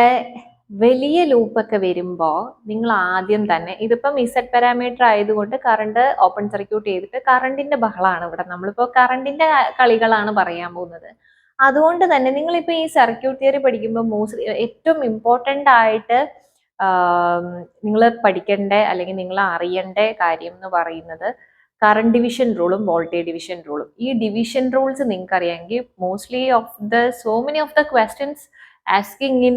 Speaker 1: വലിയ ലൂപ്പൊക്കെ വരുമ്പോൾ നിങ്ങൾ ആദ്യം തന്നെ ഇതിപ്പം ഇസഡ് പാരാമീറ്റർ ആയതുകൊണ്ട് കറണ്ട് ഓപ്പൺ സർക്യൂട്ട് ചെയ്തിട്ട് കറണ്ടിന്റെ ബഹളമാണ് ഇവിടെ, നമ്മളിപ്പോൾ കറണ്ടിന്റെ കളികളാണ് പറയാൻ പോകുന്നത്. അതുകൊണ്ട് തന്നെ നിങ്ങളിപ്പോൾ ഈ സർക്യൂട്ട് തിയറി പഠിക്കുമ്പോൾ മോസ്റ്റ്ലി ഏറ്റവും ഇമ്പോർട്ടൻ്റ് ആയിട്ട് നിങ്ങൾ പഠിക്കേണ്ട അല്ലെങ്കിൽ നിങ്ങൾ അറിയേണ്ട കാര്യം എന്ന് പറയുന്നത് കറണ്ട് ഡിവിഷൻ റൂളും വോൾട്ടേജ് ഡിവിഷൻ റൂളും. ഈ ഡിവിഷൻ റൂൾസ് നിങ്ങൾക്ക് അറിയാമെങ്കിൽ mostly so many of the questions asking in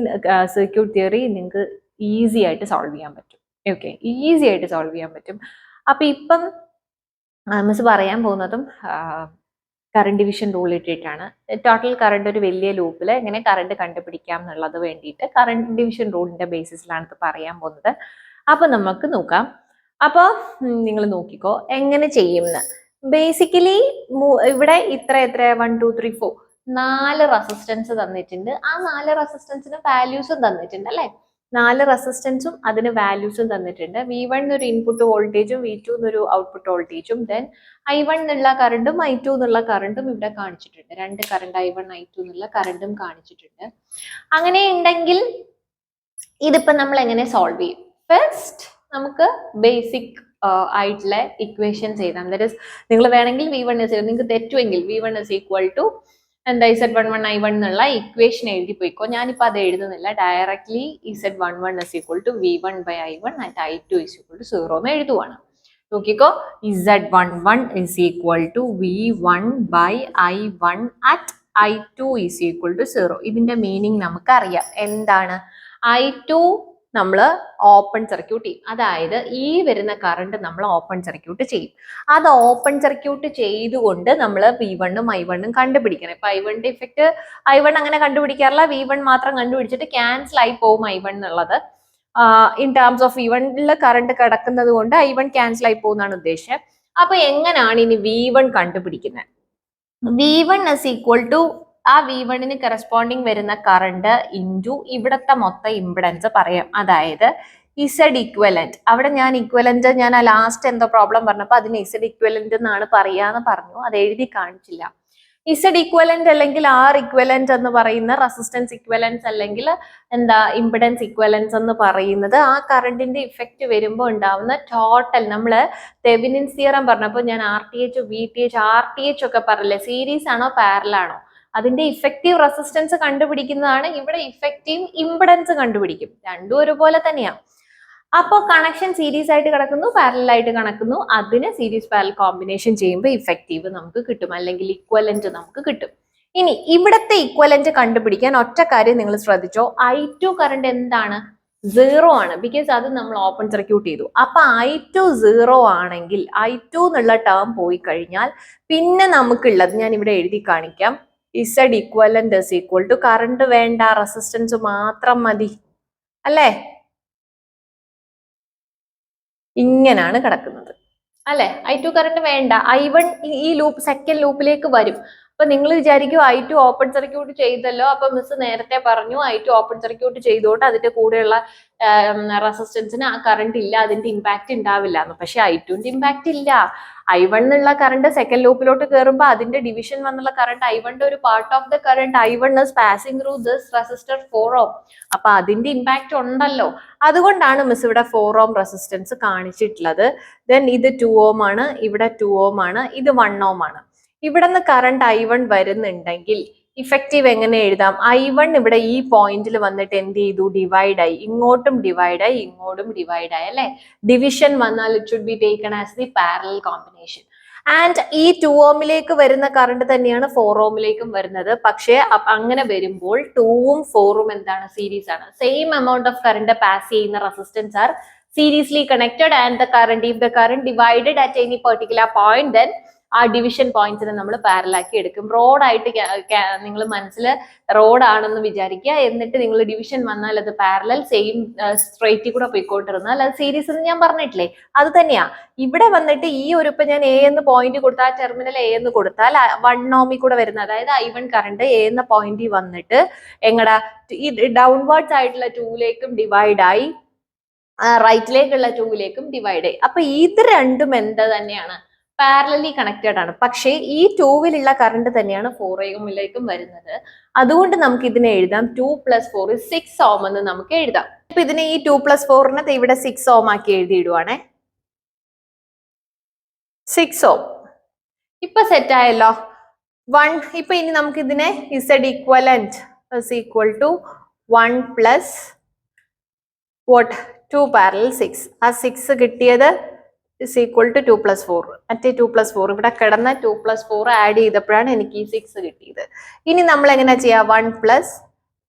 Speaker 1: circuit theory നിങ്ങൾക്ക് ഈസി ആയിട്ട് സോൾവ് ചെയ്യാൻ പറ്റും. ഓക്കെ, ഈസി ആയിട്ട് സോൾവ് ചെയ്യാൻ പറ്റും. അപ്പൊ ഇപ്പം മിസ് പറയാൻ പോകുന്നതും കറണ്ട് ഡിവിഷൻ റൂൾ ഇട്ടിട്ടാണ്. ടോട്ടൽ കറണ്ട് ഒരു വലിയ ലൂപ്പിൽ എങ്ങനെ കറണ്ട് കണ്ടുപിടിക്കാം എന്നുള്ളത് വേണ്ടിയിട്ട് കറണ്ട് ഡിവിഷൻ റൂളിന്റെ ബേസിസിലാണ് ഇത് പറയാൻ പോകുന്നത്. അപ്പൊ നമുക്ക് നോക്കാം. അപ്പോൾ നിങ്ങൾ നോക്കിക്കോ എങ്ങനെ ചെയ്യുമെന്ന്. ബേസിക്കലി ഇവിടെ എത്ര 1 2 3 4 4 റെസിസ്റ്റൻസ് തന്നിട്ടുണ്ട്. ആ 4 റെസിസ്റ്റൻസിന് വാല്യൂസും തന്നിട്ടുണ്ട് അല്ലെ. 4 റെസിസ്റ്റൻസും അതിന് വാല്യൂസും തന്നിട്ടുണ്ട്. V1 എന്നൊരു ഇൻപുട്ട് വോൾട്ടേജും V2 എന്നൊരു ഔട്ട്പുട്ട് വോൾട്ടേജും ദെൻ I1 എന്നുള്ള കറണ്ടും I2 എന്നുള്ള കറണ്ടും ഇവിടെ കാണിച്ചിട്ടുണ്ട്. 2 കറണ്ട് I1 I2 എന്നുള്ള കറണ്ടും കാണിച്ചിട്ടുണ്ട്. അങ്ങനെ ഉണ്ടെങ്കിൽ ഇതിപ്പോ നമ്മൾ എങ്ങനെ സോൾവ് ചെയ്യും? ഫസ്റ്റ് നമുക്ക് ബേസിക് ആയിട്ടുള്ള ഇക്വേഷൻസ് എഴുതാം. ദാറ്റ് ഈസ് നിങ്ങൾ വേണമെങ്കിൽ V1 നിങ്ങൾക്ക് തെറ്റുമെങ്കിൽ V1 is equal to എന്താ Z11 I1 എന്നുള്ള ഇക്വേഷൻ എഴുതി പോയിക്കോ. ഞാനിപ്പോൾ അത് എഴുതുന്നില്ല, directly Z11 is equal to V1 by I1 and I2 is equal to 0 എന്ന് എഴുതുവാണ്. നോക്കിക്കോ, Z11 is equal to V1 by I1 at I2 is equal to 0. ഇതിന്റെ മീനിങ് നമുക്കറിയാം. എന്താണ്? I2 നമ്മൾ ഓപ്പൺ സർക്യൂട്ട് ചെയ്യും, അതായത് ഈ വരുന്ന കറണ്ട് നമ്മൾ ഓപ്പൺ സർക്യൂട്ട് ചെയ്യും. അത് ഓപ്പൺ സർക്യൂട്ട് ചെയ്തുകൊണ്ട് നമ്മൾ V1ഉം I1ഉം കണ്ടുപിടിക്കണം. ഇപ്പൊ I1ന്റെ ഇഫക്റ്റ് I1 അങ്ങനെ കണ്ടുപിടിക്കാറില്ല, V1 മാത്രം കണ്ടുപിടിച്ചിട്ട് ക്യാൻസൽ ആയി പോകും I1 എന്നുള്ളത്. ഇൻ ടേംസ് ഓഫ് V1ലെ കറണ്ട് കിടക്കുന്നത് കൊണ്ട് I1 ക്യാൻസൽ ആയി പോകുന്നതാണ് ഉദ്ദേശം. അപ്പൊ എങ്ങനെയാണ് ഇനി V1 കണ്ടുപിടിക്കുന്നത്? V1 is equal to ആ V1ന് കറസ്പോണ്ടിങ് വരുന്ന കറണ്ട് ഇൻറ്റു ഇവിടത്തെ മൊത്തം ഇമ്പിഡൻസ് പറയാം. അതായത് ഇസഡ് ഇക്വലന്റ്. അവിടെ ഞാൻ ഇക്വലന്റ് ഞാൻ ലാസ്റ്റ് എന്തോ പ്രോബ്ലം പറഞ്ഞപ്പോൾ അതിന് ഇസഡ് ഇക്വലന്റ് എന്നാണ് പറയാന്ന് പറഞ്ഞു, അത് എഴുതി കാണിച്ചില്ല. ഇസഡ് ഇക്വലന്റ് അല്ലെങ്കിൽ ആർ ഇക്വലന്റ് എന്ന് പറയുന്ന റെസിസ്റ്റൻസ് ഇക്വലൻസ് അല്ലെങ്കിൽ എന്താ ഇമ്പിഡൻസ് ഇക്വലൻസ് എന്ന് പറയുന്നത് ആ കറണ്ടിന്റെ ഇഫക്റ്റ് വരുമ്പോൾ ഉണ്ടാവുന്ന ടോട്ടൽ. നമ്മൾ തെവെനിൻസ് തിയറം പറഞ്ഞപ്പോൾ ഞാൻ RTH VTH RTH ഒക്കെ പറഞ്ഞില്ലേ, സീരീസ് ആണോ പാരലൽ ആണോ, അതിന്റെ ഇഫക്റ്റീവ് റെസിസ്റ്റൻസ് കണ്ടുപിടിക്കുന്നതാണ്. ഇവിടെ ഇഫക്റ്റീവ് ഇമ്പിഡൻസ് കണ്ടുപിടിക്കും, രണ്ടും ഒരുപോലെ തന്നെയാണ്. അപ്പോൾ കണക്ഷൻ സീരീസ് ആയിട്ട് കിടക്കുന്നു, പാരലൽ ആയിട്ട് കിടക്കുന്നു, അതിന് സീരീസ് പാരലൽ കോമ്പിനേഷൻ ചെയ്യുമ്പോൾ ഇഫക്റ്റീവ് നമുക്ക് കിട്ടും, അല്ലെങ്കിൽ ഇക്വലന്റ് നമുക്ക് കിട്ടും. ഇനി ഇവിടത്തെ ഇക്വലന്റ് കണ്ടുപിടിക്കാൻ ഒറ്റ കാര്യം നിങ്ങൾ ശ്രദ്ധിച്ചോ, I2 കറണ്ട് എന്താണ്? 0 ആണ്, ബിക്കോസ് അത് നമ്മൾ ഓപ്പൺ സർക്യൂട്ട് ചെയ്തു. അപ്പൊ I2 0 ആണെങ്കിൽ I2 എന്നുള്ള ടേം പോയി കഴിഞ്ഞാൽ പിന്നെ നമുക്കുള്ളത് ഞാൻ ഇവിടെ എഴുതി കാണിക്കാം. Z equivalent is equal to current വേണ്ട, റെസിസ്റ്റൻസ് മാത്രം മതി അല്ലേ. ഇങ്ങനാണ് കിടക്കുന്നത് അല്ലെ. I2 കറണ്ട് വേണ്ട, I1 ഈ ലൂപ്പ് സെക്കൻഡ് ലൂപ്പിലേക്ക് വരും. അപ്പൊ നിങ്ങൾ വിചാരിക്കും I2 ഓപ്പൺ സർക്യൂട്ട് ചെയ്തല്ലോ, അപ്പൊ മിസ് നേരത്തെ പറഞ്ഞു I2 ഓപ്പൺ സർക്യൂട്ട് ചെയ്തോട്ട് അതിന്റെ കൂടെയുള്ള റെസിസ്റ്റൻസിന് ആ കറണ്ട് ഇല്ല, അതിന്റെ ഇമ്പാക്ട് ഉണ്ടാവില്ല എന്ന്. പക്ഷെ I2ന്റെ ഇമ്പാക്ട് ഇല്ല. I1 എന്നുള്ള കറണ്ട് സെക്കൻഡ് ലൂപ്പിലോട്ട് കയറുമ്പോൾ അതിന്റെ ഡിവിഷൻ വന്നുള്ള കറണ്ട് I1ന്റെ ഒരു part of the current I1 is passing through this resistor 4 ohm. അപ്പൊ അതിന്റെ ഇമ്പാക്ട് ഉണ്ടല്ലോ, അതുകൊണ്ടാണ് മിസ് ഇവിടെ 4 ohm റെസിസ്റ്റൻസ് കാണിച്ചിട്ടുള്ളത്. ദെൻ ഇത് 2 ohm ആണ്, ഇവിടെ 2 ohm ആണ്, ഇത് 1 ohm ആണ്. ഇവിടെ നിന്ന് കറണ്ട് I1 വരുന്നുണ്ടെങ്കിൽ ഇഫക്റ്റീവ് എങ്ങനെ എഴുതാം? I1 ഇവിടെ ഈ പോയിന്റിൽ വന്നിട്ട് എന്ത് ചെയ്തു? ഡിവൈഡ് ആയി, ഇങ്ങോട്ടും ഡിവൈഡ് ആയി, ഇങ്ങോട്ടും ഡിവൈഡ് ആയി അല്ലെ. ഡിവിഷൻ വന്നാൽ it should be taken as the parallel combination. And ഈ 2 ഓമിലേക്ക് വരുന്ന കറണ്ട് തന്നെയാണ് 4 ഓമിലേക്കും വരുന്നത്. പക്ഷേ അങ്ങനെ വരുമ്പോൾ 2ഉം 4ഉം എന്താണ്? സീരീസ് ആണ്. Same amount of current pass ചെയ്യുന്ന resistance are seriously connected and the current, if the current divided at any particular point, then ആ ഡിവിഷൻ പോയിന്റ്സിനെ നമ്മൾ പാരലാക്കി എടുക്കും. റോഡായിട്ട് നിങ്ങൾ മനസ്സിൽ റോഡാണെന്ന് വിചാരിക്കുക, എന്നിട്ട് നിങ്ങൾ ഡിവിഷൻ വന്നാൽ അത് പാരലൽ സെയിം സ്ട്രേറ്റിൽ കൂടെ പോയിക്കൊണ്ടിരുന്നാൽ അത് സീരീസ് എന്ന് ഞാൻ പറഞ്ഞിട്ടില്ലേ, അത് തന്നെയാ ഇവിടെ വന്നിട്ട് ഈ ഒരു ഇപ്പൊ ഞാൻ എ എന്ന് പോയിന്റ് കൊടുത്താൽ ടെർമിനൽ എ എന്ന് കൊടുത്താൽ 1 ഓമിൽ കൂടെ വരുന്ന അതായത് I1 കറണ്ട് എ എന്ന പോയിന്റിൽ വന്നിട്ട് എങ്ങടാ ഈ ഡൗൺവേർഡ്സ് ആയിട്ടുള്ള 2ലേക്കും ഡിവൈഡ് ആയി റൈറ്റിലേക്കുള്ള 2ലേക്കും ഡിവൈഡ് ആയി. അപ്പൊ ഇത് രണ്ടും എന്താ തന്നെയാണ് പാരലലി കണക്റ്റഡ് ആണ്. പക്ഷേ ഈ 2വിലുള്ള കറണ്ട് തന്നെയാണ് 4ലേക്കും വരുന്നത്. അതുകൊണ്ട് നമുക്ക് ഇതിനെ എഴുതാം 2 + 4 = 6 ഓം എന്ന് നമുക്ക് എഴുതാം. ഇപ്പൊ ഇതിനെ ഈ 2 + 4നെ ഇവിടെ 6 ഓം ആക്കി എഴുതിയിടുവാണേ. 6 ഓം ഇപ്പൊ സെറ്റ് ആയല്ലോ. 1 ഇപ്പൊ ഇനി നമുക്ക് ഇതിനെ Z equivalent = 1 + what 2 parallel 6. ആ 6 കിട്ടിയത് = 2 + 4. മറ്റേ 2 + 4 ഇവിടെ കിടന്ന 2 + 4 ആഡ് ചെയ്തപ്പോഴാണ് എനിക്ക് ഈ 6 കിട്ടിയത്. ഇനി നമ്മൾ എങ്ങനെ ചെയ്യാം? 1 +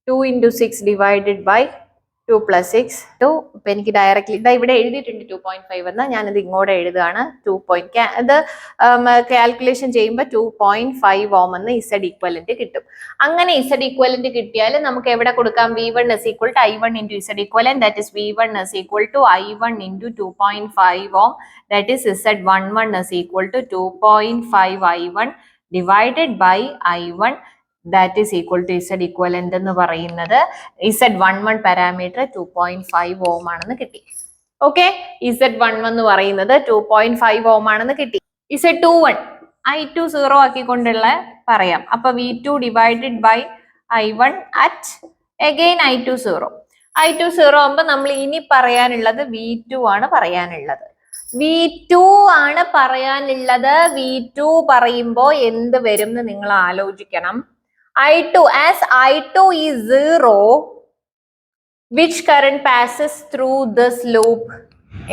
Speaker 1: 2 × 6 ഡിവൈഡഡ് ബൈ 2 + 6 2. ഇപ്പൊ എനിക്ക് ഡയറക്ട്ലി ഇവിടെ എഴുതിയിട്ടുണ്ട് 2.5 എന്ന്, ഞാനിത് ഇങ്ങോട്ട് എഴുതുകയാണ്. 2. ഇത് കാൽക്കുലേഷൻ ചെയ്യുമ്പോൾ 2.5 ഓം എന്ന് Z equivalent കിട്ടും. അങ്ങനെ Z equivalent കിട്ടിയാൽ നമുക്ക് എവിടെ കൊടുക്കാം? V1 = I1 × Z equivalent, that is V1 = I1 × 2.5 ohm, that is Z11 = 2.5 I1 divided by I1, that is equal to Z equivalent എന്ന് പറയുന്നത് Z11 പാരാമീറ്റർ 2.5 ഓം ആണെന്ന് കിട്ടി. ഓക്കെ, Z11 എന്ന് പറയുന്നത് 2.5 ഓം ആണെന്ന് കിട്ടി. Z21 I2 0 ആക്കിക്കൊണ്ടുള്ള പറയാം. അപ്പൊ V2 divided by I1 at again I2 0. I2 0 ആകുമ്പോൾ നമ്മൾ ഇനി പറയാനുള്ളത് V2 ആണ് പറയാനുള്ളത്. V2 ആണ് പറയാനുള്ളത്. V2 പറയുമ്പോൾ എന്ത് വരും എന്ന് നിങ്ങൾ ആലോചിക്കണം. I2, as I2 is 0, which current passes through this loop?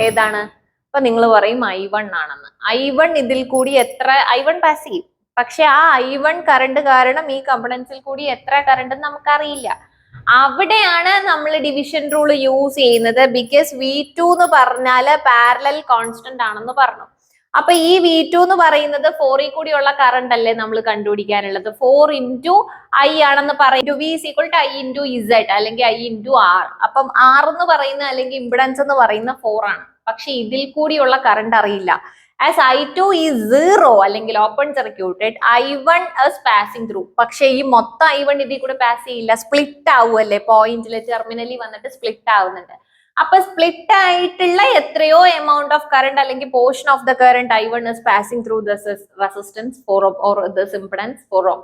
Speaker 1: ഏതാണ്? അപ്പൊ നിങ്ങൾ പറയും I1 ആണെന്ന്. I1 ഇതിൽ കൂടി എത്ര I1 പാസ് ചെയ്യും, പക്ഷെ ആ I1 കറണ്ട് കാരണം ഈ കമ്പണൻസിൽ കൂടി എത്ര കറണ്ട് നമുക്കറിയില്ല. അവിടെയാണ് നമ്മൾ ഡിവിഷൻ റൂൾ യൂസ് ചെയ്യുന്നത്. ബിക്കോസ് V2 എന്ന് പറഞ്ഞാല് പാരലൽ കോൺസ്റ്റന്റ് ആണെന്ന് പറഞ്ഞു. അപ്പൊ ഈ V2 എന്ന് പറയുന്നത് 4ൽ കൂടിയുള്ള കറണ്ട് അല്ലേ നമ്മൾ കണ്ടുപിടിക്കാനുള്ളത്. 4 × I ആണെന്ന് പറയും. V = I × Z അല്ലെങ്കിൽ I × R. അപ്പം R എന്ന് പറയുന്ന അല്ലെങ്കിൽ ഇംപിഡൻസ് എന്ന് പറയുന്ന 4 ആണ്. പക്ഷെ ഇതിൽ കൂടിയുള്ള കറണ്ട് അറിയില്ല. As I2 is 0 അല്ലെങ്കിൽ open circuited, I1 is passing through. പക്ഷെ ഈ മൊത്തം I1 ഇതിൽ കൂടെ പാസ് ചെയ്യില്ല, സ്പ്ലിറ്റ് ആവുമല്ലേ, പോയിന്റില് ടെർമിനലിൽ വന്നിട്ട് സ്പ്ലിറ്റ് ആവുന്നുണ്ട്. അപ്പൊ സ്പ്ലിറ്റ് ആയിട്ടുള്ള എത്രയോ എമൗണ്ട് ഓഫ് കറണ്ട് അല്ലെങ്കിൽ portion of the current I1 is passing through this resistance 4 ohm or this impedance 4 ohm.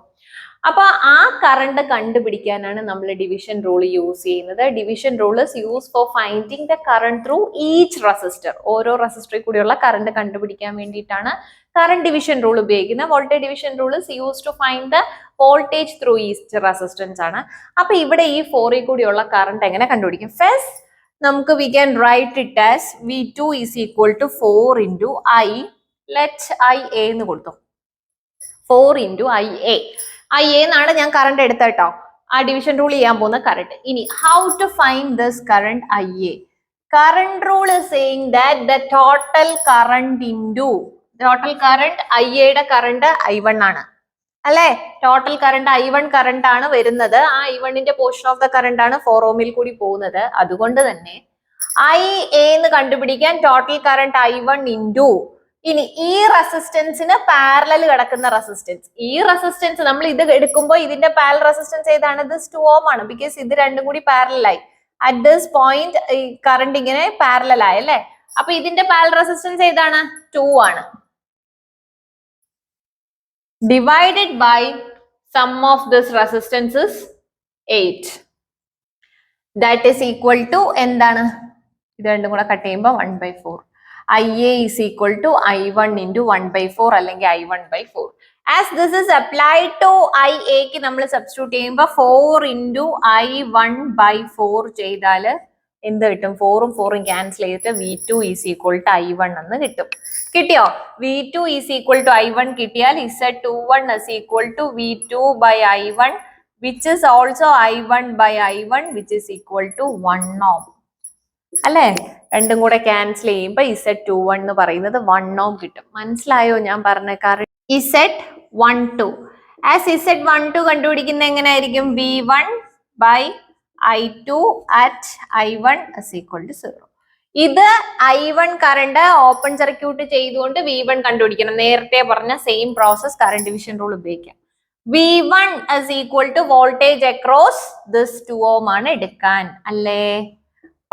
Speaker 1: അപ്പൊ ആ കറണ്ട് കണ്ടുപിടിക്കാനാണ് നമ്മൾ ഡിവിഷൻ റൂൾ യൂസ് ചെയ്യുന്നത്. Division rule is used for finding the current through each resistor. ഓരോ റെസിസ്റ്ററിൽ കൂടിയുള്ള current കണ്ടുപിടിക്കാൻ വേണ്ടിയിട്ടാണ് current division rule ഉപയോഗിക്കുന്നത്. Voltage division rule is used to find the voltage through each resistance ആണ്. അപ്പൊ ഇവിടെ ഈ 4ൽ കൂടിയുള്ള കറണ്ട് എങ്ങനെ കണ്ടുപിടിക്കും? ഫസ്റ്റ് നമുക്ക് we can write it as V2 = 4 × I. let IA എന്ന് കൊടുത്തു. 4 × IA. IA എന്നാണ് ഞാൻ കറണ്ട് എടുത്ത കേട്ടോ, ആ ഡിവിഷൻ റൂൾ ചെയ്യാൻ പോകുന്ന കറണ്ട്. ഇനി how to find this current IA? Current rule is saying that the total current into total current IA-യുടെ കറണ്ട് I1 ആണ് അല്ലെ. ടോട്ടൽ കറണ്ട് I1 കറണ്ട് ആണ് വരുന്നത്. ആ I1ന്റെ പോർഷൻ ഓഫ് ദ കറണ്ട് ആണ് 4 ഓമിൽ കൂടി പോകുന്നത്. അതുകൊണ്ട് തന്നെ IA എന്ന് കണ്ടുപിടിക്കാൻ ടോട്ടൽ കറണ്ട് I1 × ഇനി ഈ റെസിസ്റ്റൻസിന് പാരലൽ കിടക്കുന്ന റെസിസ്റ്റൻസ്. ഈ റെസിസ്റ്റൻസ് നമ്മൾ ഇത് എടുക്കുമ്പോൾ ഇതിന്റെ പാരലൽ റെസിസ്റ്റൻസ് ഏതാണ്? ദിസ് 2 ഓം ആണ്. ബിക്കോസ് ഇത് രണ്ടും കൂടി പാരലലായി. അറ്റ് ദിസ് പോയിന്റ് ഈ കറണ്ട് ഇങ്ങനെ പാരലൽ ആയി അല്ലെ. അപ്പൊ ഇതിന്റെ പാരലൽ റെസിസ്റ്റൻസ് ഏതാണ്? 2 ആണ്. Divided by sum of this resistance is 8. That is equal to എന്താണ്? ഇത് രണ്ടും കൂടെ കട്ട് ചെയ്യുമ്പോൾ 1/4. IA is equal to I1 × 1/4 അല്ലെങ്കിൽ I1/4. As this is applied to IA ക്ക് നമ്മൾ സബ്സ്റ്റിറ്റ്യൂട്ട് ചെയ്യുമ്പോൾ 4 × I1/4 ചെയ്താൽ എന്ത് കിട്ടും? 4ഉം 4ഉം ക്യാൻസൽ ചെയ്തിട്ട് V2 is equal to I1 എന്ന് കിട്ടും. കിട്ടിയോ? V2 is equal to I1 കിട്ടിയാൽ Z21 is equal to V2/I1, which is also I1/I1, which is equal to 1 ohm. അല്ലെ? രണ്ടും കൂടെ ക്യാൻസൽ ചെയ്യുമ്പോൾ Z21 എന്ന് പറയുന്നത് 1 ohm കിട്ടും. മനസ്സിലായോ ഞാൻ പറഞ്ഞ? Z12. ആസ് Z12 കണ്ടുപിടിക്കുന്ന എങ്ങനെയായിരിക്കും? V1 by I2 at I1 is equal to 0. ഇത് I1 കറണ്ട് ഓപ്പൺ സർക്യൂട്ട് ചെയ്തുകൊണ്ട് V1 കണ്ടുപിടിക്കണം. നേരത്തെ പറഞ്ഞ same process current division rule ഉപയോഗിക്കാം. V1 is equal to voltage across this 2 ohm ആണ് എടുക്കാൻ അല്ലേ?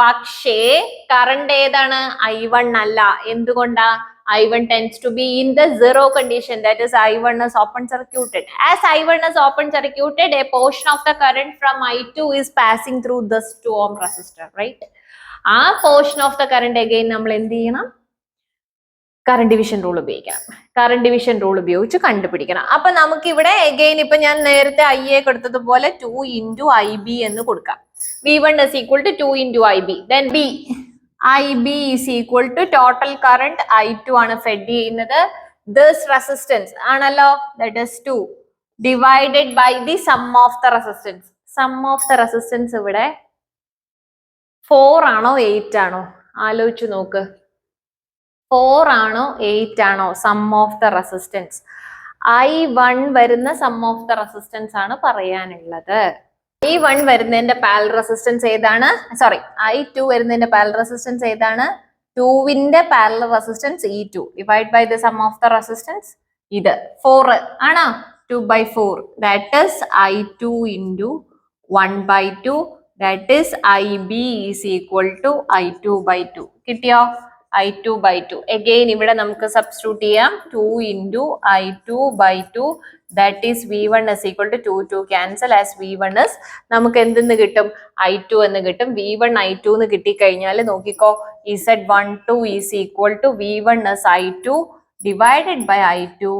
Speaker 1: പക്ഷേ കറണ്ട് ഏതാണ്? I1 അല്ല. എന്തുകൊണ്ടാ? I1 tends to be in the zero condition, that is I1 is open circuited. As I1 is open circuited, a portion of the current from I2 is passing through this 2 ohm resistor, right? ആ portion of the current again നമ്മൾ എന്ത് ചെയ്യണം? Current division rule ഉപയോഗിക്കണം. Current division rule ഉപയോഗിച്ച് കണ്ടുപിടിക്കണം. അപ്പൊ നമുക്ക് ഇവിടെ അഗെയിൻ ഇപ്പൊ ഞാൻ നേരത്തെ IA കൊടുത്തതുപോലെ 2 into IB എന്ന് കൊടുക്കാം. V1 is equal to 2 into IB. Then IB is equal to total current I2 ആണ് ഫെഡ് ചെയ്യുന്നത്. This resistance ആണല്ലോ, that is 2 divided by the sum of the resistance. Sum of the resistance ഇവിടെ 4 ആണോ 8 ആണോ? ആലോചിച്ചു നോക്ക്. 4 ആണോ 8 ആണോ some of the resistance? I1 വരുന്ന സം ഓഫ് ദ റെസിസ്റ്റൻസ് ആണ് പറയാനുള്ളത്. I1 വരുന്നതിന്റെ പാരലൽ റെസിസ്റ്റൻസ് ഏതാണ്? സോറി, I2 വരുന്നതിന്റെ പാരലൽ റെസിസ്റ്റൻസ് ഏതാണ്? 2വിന്റെ parallel resistance E2 divide by the sum of the resistance ഇത് 4 ആണോ? 2/4 that is I2 into 1/2 that is IB is equal to I2/2. കിട്ടിയോ? I2/2. Again ഇവിടെ നമുക്ക് സബ്സ്റ്റിറ്റ്യൂട്ട് ചെയ്യാം. 2 into I2/2 that is V1 is equal to 2 cancel as V1 is നമുക്ക് എന്തെന്ന് കിട്ടും? I2 എന്ന് കിട്ടും. V1 I2 എന്ന് കിട്ടിക്കഴിഞ്ഞാൽ നോക്കിക്കോ, Z12 is equal to V1 is I2 divided by I2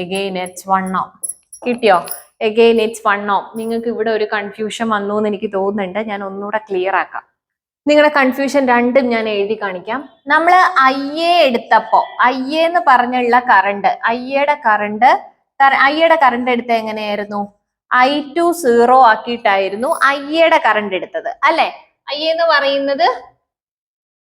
Speaker 1: again it's 1 ohm. കിട്ടിയോ? again it's 1 ohm. നിങ്ങൾക്ക് ഇവിടെ ഒരു കൺഫ്യൂഷൻ വന്നു എന്ന് എനിക്ക് തോന്നുന്നുണ്ട്. ഞാൻ ഒന്നുകൂടെ ക്ലിയർ ആക്കാം. നിങ്ങളുടെ കൺഫ്യൂഷൻ രണ്ടും ഞാൻ എഴുതി കാണിക്കാം. നമ്മൾ IA എടുത്തപ്പോ IA എന്ന് പറഞ്ഞുള്ള കറണ്ട്, ഐയുടെ കറണ്ട് എടുത്ത എങ്ങനെയായിരുന്നു? I2 0 ആക്കിയിട്ടായിരുന്നു ഐയുടെ കറണ്ട് എടുത്തത് അല്ലെ? IA എന്ന് പറയുന്നത്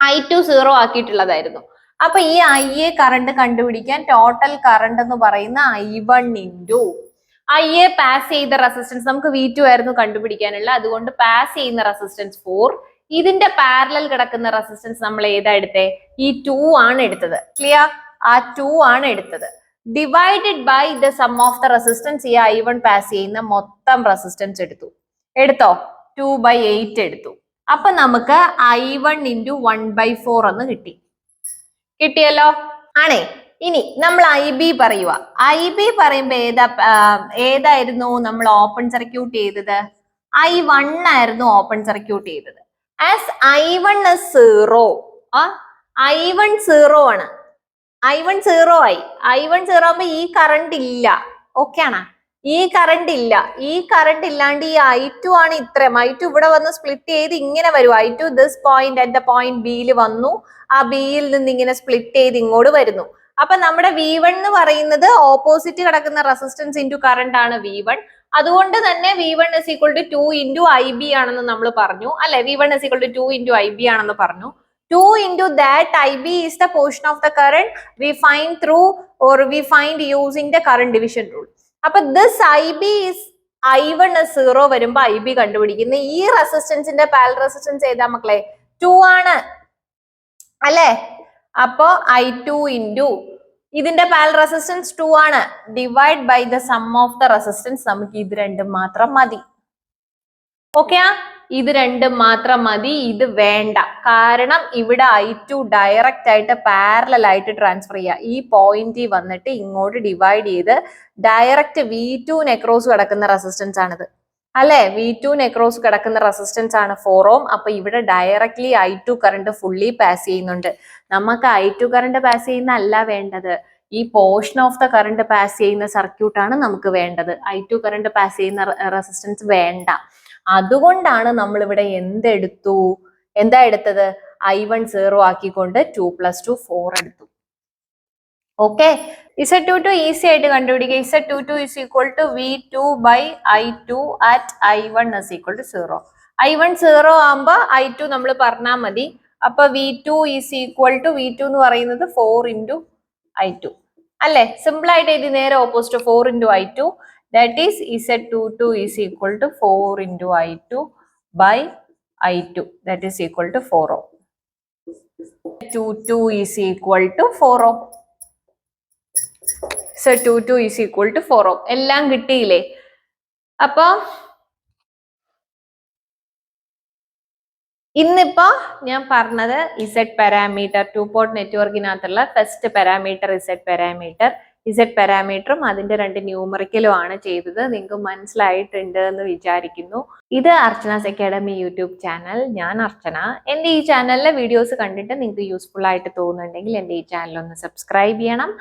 Speaker 1: I2 0 ആക്കിയിട്ടുള്ളതായിരുന്നു. അപ്പൊ ഈ IA കറണ്ട് കണ്ടുപിടിക്കാൻ ടോട്ടൽ കറണ്ട് എന്ന് പറയുന്ന I1 into IA പാസ് ചെയ്ത റെസിസ്റ്റൻസ്, നമുക്ക് V2 ആയിരുന്നു കണ്ടുപിടിക്കാനുള്ള, അതുകൊണ്ട് പാസ് ചെയ്യുന്ന റെസിസ്റ്റൻസ് 4, ഇതിന്റെ പാരലൽ കിടക്കുന്ന റെസിസ്റ്റൻസ് നമ്മൾ ഏതാ എടുത്തേ? ഈ 2 ആണ് എടുത്തത്. ക്ലിയർ? ആ 2 ആണ് എടുത്തത്. Divided by the sum of the resistance, ഈ I1 പാസ് ചെയ്യുന്ന മൊത്തം റെസിസ്റ്റൻസ് എടുത്തോ? 2/8 എടുത്തു. അപ്പൊ നമുക്ക് I1 into 1/4 എന്ന് കിട്ടിയല്ലോ ആണേ. ഇനി നമ്മൾ IB പറയുക. IB പറയുമ്പോ ഏതായിരുന്നു നമ്മൾ ഓപ്പൺ സർക്യൂട്ട് ചെയ്തത്? I1 ആയിരുന്നു ഓപ്പൺ സർക്യൂട്ട് ചെയ്തത്. ആസ് I1 is 0, I1 0 ആണ്. I1 0 ആയി. I1 0 ആകുമ്പോ ഈ കറണ്ട് ഇല്ല. ഓക്കെ ആണോ? ഈ കറണ്ട് ഇല്ല. ഈ കറണ്ട് ഇല്ലാണ്ട് ഈ I2 ആണ് ഇത്രയും. I2 ഇവിടെ വന്ന് സ്പ്ലിറ്റ് ചെയ്ത് ഇങ്ങനെ വരും. I2 this point at the point ബിയിൽ വന്നു. ആ ബിയിൽ നിന്ന് ഇങ്ങനെ സ്പ്ലിറ്റ് ചെയ്ത് ഇങ്ങോട്ട് വരുന്നു. അപ്പൊ നമ്മുടെ V1 എന്ന് പറയുന്നത് ഓപ്പോസിറ്റ് കിടക്കുന്ന റെസിസ്റ്റൻസ് ഇൻറ്റു കറണ്ട് ആണ് V1. അതുകൊണ്ട് തന്നെ V1 is equal to 2 into IB ആണെന്ന് നമ്മൾ പറഞ്ഞു അല്ലെ? V1 is equal to 2 into IB ആണെന്ന് പറഞ്ഞു. 2 into that IB is the portion of the current we find through or we find using the current division rule. അപ്പൊ this IB is I1 is 0 വരുമ്പോ IB കണ്ടുപിടിക്കുന്ന ഈ റെസിസ്റ്റൻസിന്റെ parallel resistance ഏതാ മക്കളെ? 2 ആണ് അല്ലെ? അപ്പോ I2 into ഇതിന്റെ പാരലൽ റെസിസ്റ്റൻസ് 2 ആണ്. Divide by the sum of the resistance. നമുക്ക് ഇത് രണ്ടും മാത്രം മതി. ഓക്കെ? ഇത് രണ്ടും മാത്രം മതി. ഇത് വേണ്ട. കാരണം ഇവിടെ I2 ഡയറക്റ്റ് ആയിട്ട് പാരലൽ ആയിട്ട് ട്രാൻസ്ഫർ ചെയ്യുക. ഈ പോയിന്റിൽ വന്നിട്ട് ഇങ്ങോട്ട് ഡിവൈഡ് ചെയ്ത് ഡയറക്റ്റ് V2 നെക്രോസ് കിടക്കുന്ന റെസിസ്റ്റൻസ് ആണിത് അല്ലെ? V2 നെക്രോസ് കിടക്കുന്ന റെസിസ്റ്റൻസ് ആണ് 4 ohm. അപ്പൊ ഇവിടെ directly I2 current fully pass ചെയ്യുന്നുണ്ട്. നമുക്ക് I2 കറണ്ട് പാസ് ചെയ്യുന്ന അല്ല വേണ്ടത്, ഈ portion of the current pass ചെയ്യുന്ന സർക്യൂട്ട് ആണ് നമുക്ക് വേണ്ടത്. I2 കറണ്ട് പാസ് ചെയ്യുന്ന റെസിസ്റ്റൻസ് വേണ്ട. അതുകൊണ്ടാണ് നമ്മൾ ഇവിടെ എന്താ എടുത്തത്? I1 0 ആക്കിക്കൊണ്ട് 2 + 2 4 എടുത്തു. ഓക്കെ? Z22 ഈസി ആയിട്ട് കണ്ടുപിടിക്കുക. Z22 is equal to V2 by I2 at I1 is equal to 0. I1 0 ആകുമ്പോ I2 നമ്മൾ പറഞ്ഞാൽ മതി. അപ്പൊ V2 is equal to V2 എന്ന് പറയുന്നത് 4 into I2 അല്ലെ? സിമ്പിൾ ആയിട്ട് എഴുതി നേരെ opposite 4 into I2, that is Z22 is equal to 4 into I2 by I2, that is equal to 4 ohm. 22 is equal to 4 ohm. So 22 is equal to 4 ohm. എല്ലാം കിട്ടിയില്ലേ? അപ്പൊ ഇന്നിപ്പോ ഞാൻ പറഞ്ഞത് ഇസെഡ് പാരാമീറ്റർ, 2 പോർട്ട് നെറ്റ്വർക്കിനകത്തുള്ള ഫസ്റ്റ് പാരാമീറ്റർ ഇസെഡ് പാരാമീറ്ററും അതിന്റെ 2 ന്യൂമറിക്കലും ആണ് ചെയ്തത്. നിങ്ങൾക്ക് മനസ്സിലായിട്ടുണ്ട് എന്ന് വിചാരിക്കുന്നു. ഇത് അർച്ചനാസ് അക്കാഡമി യൂട്യൂബ് ചാനൽ. ഞാൻ അർച്ചന. എന്റെ ഈ ചാനലിലെ വീഡിയോസ് കണ്ടിട്ട് നിങ്ങൾക്ക് യൂസ്ഫുൾ ആയിട്ട് തോന്നുന്നുണ്ടെങ്കിൽ എന്റെ ഈ ചാനൽ ഒന്ന് സബ്സ്ക്രൈബ് ചെയ്യണം,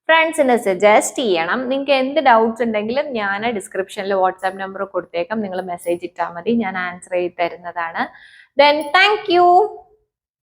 Speaker 1: ഫ്രണ്ട്സിനെ സജസ്റ്റ് ചെയ്യണം. നിങ്ങൾക്ക് എന്ത് ഡൗട്ട്സ് ഉണ്ടെങ്കിലും ഞാൻ ഡിസ്ക്രിപ്ഷനിൽ വാട്സാപ്പ് നമ്പർ കൊടുത്തേക്കാം. നിങ്ങൾ മെസ്സേജ് ഇട്ടാൽ മതി, ഞാൻ ആൻസർ ചെയ്ത് തരുന്നതാണ്. Then thank you.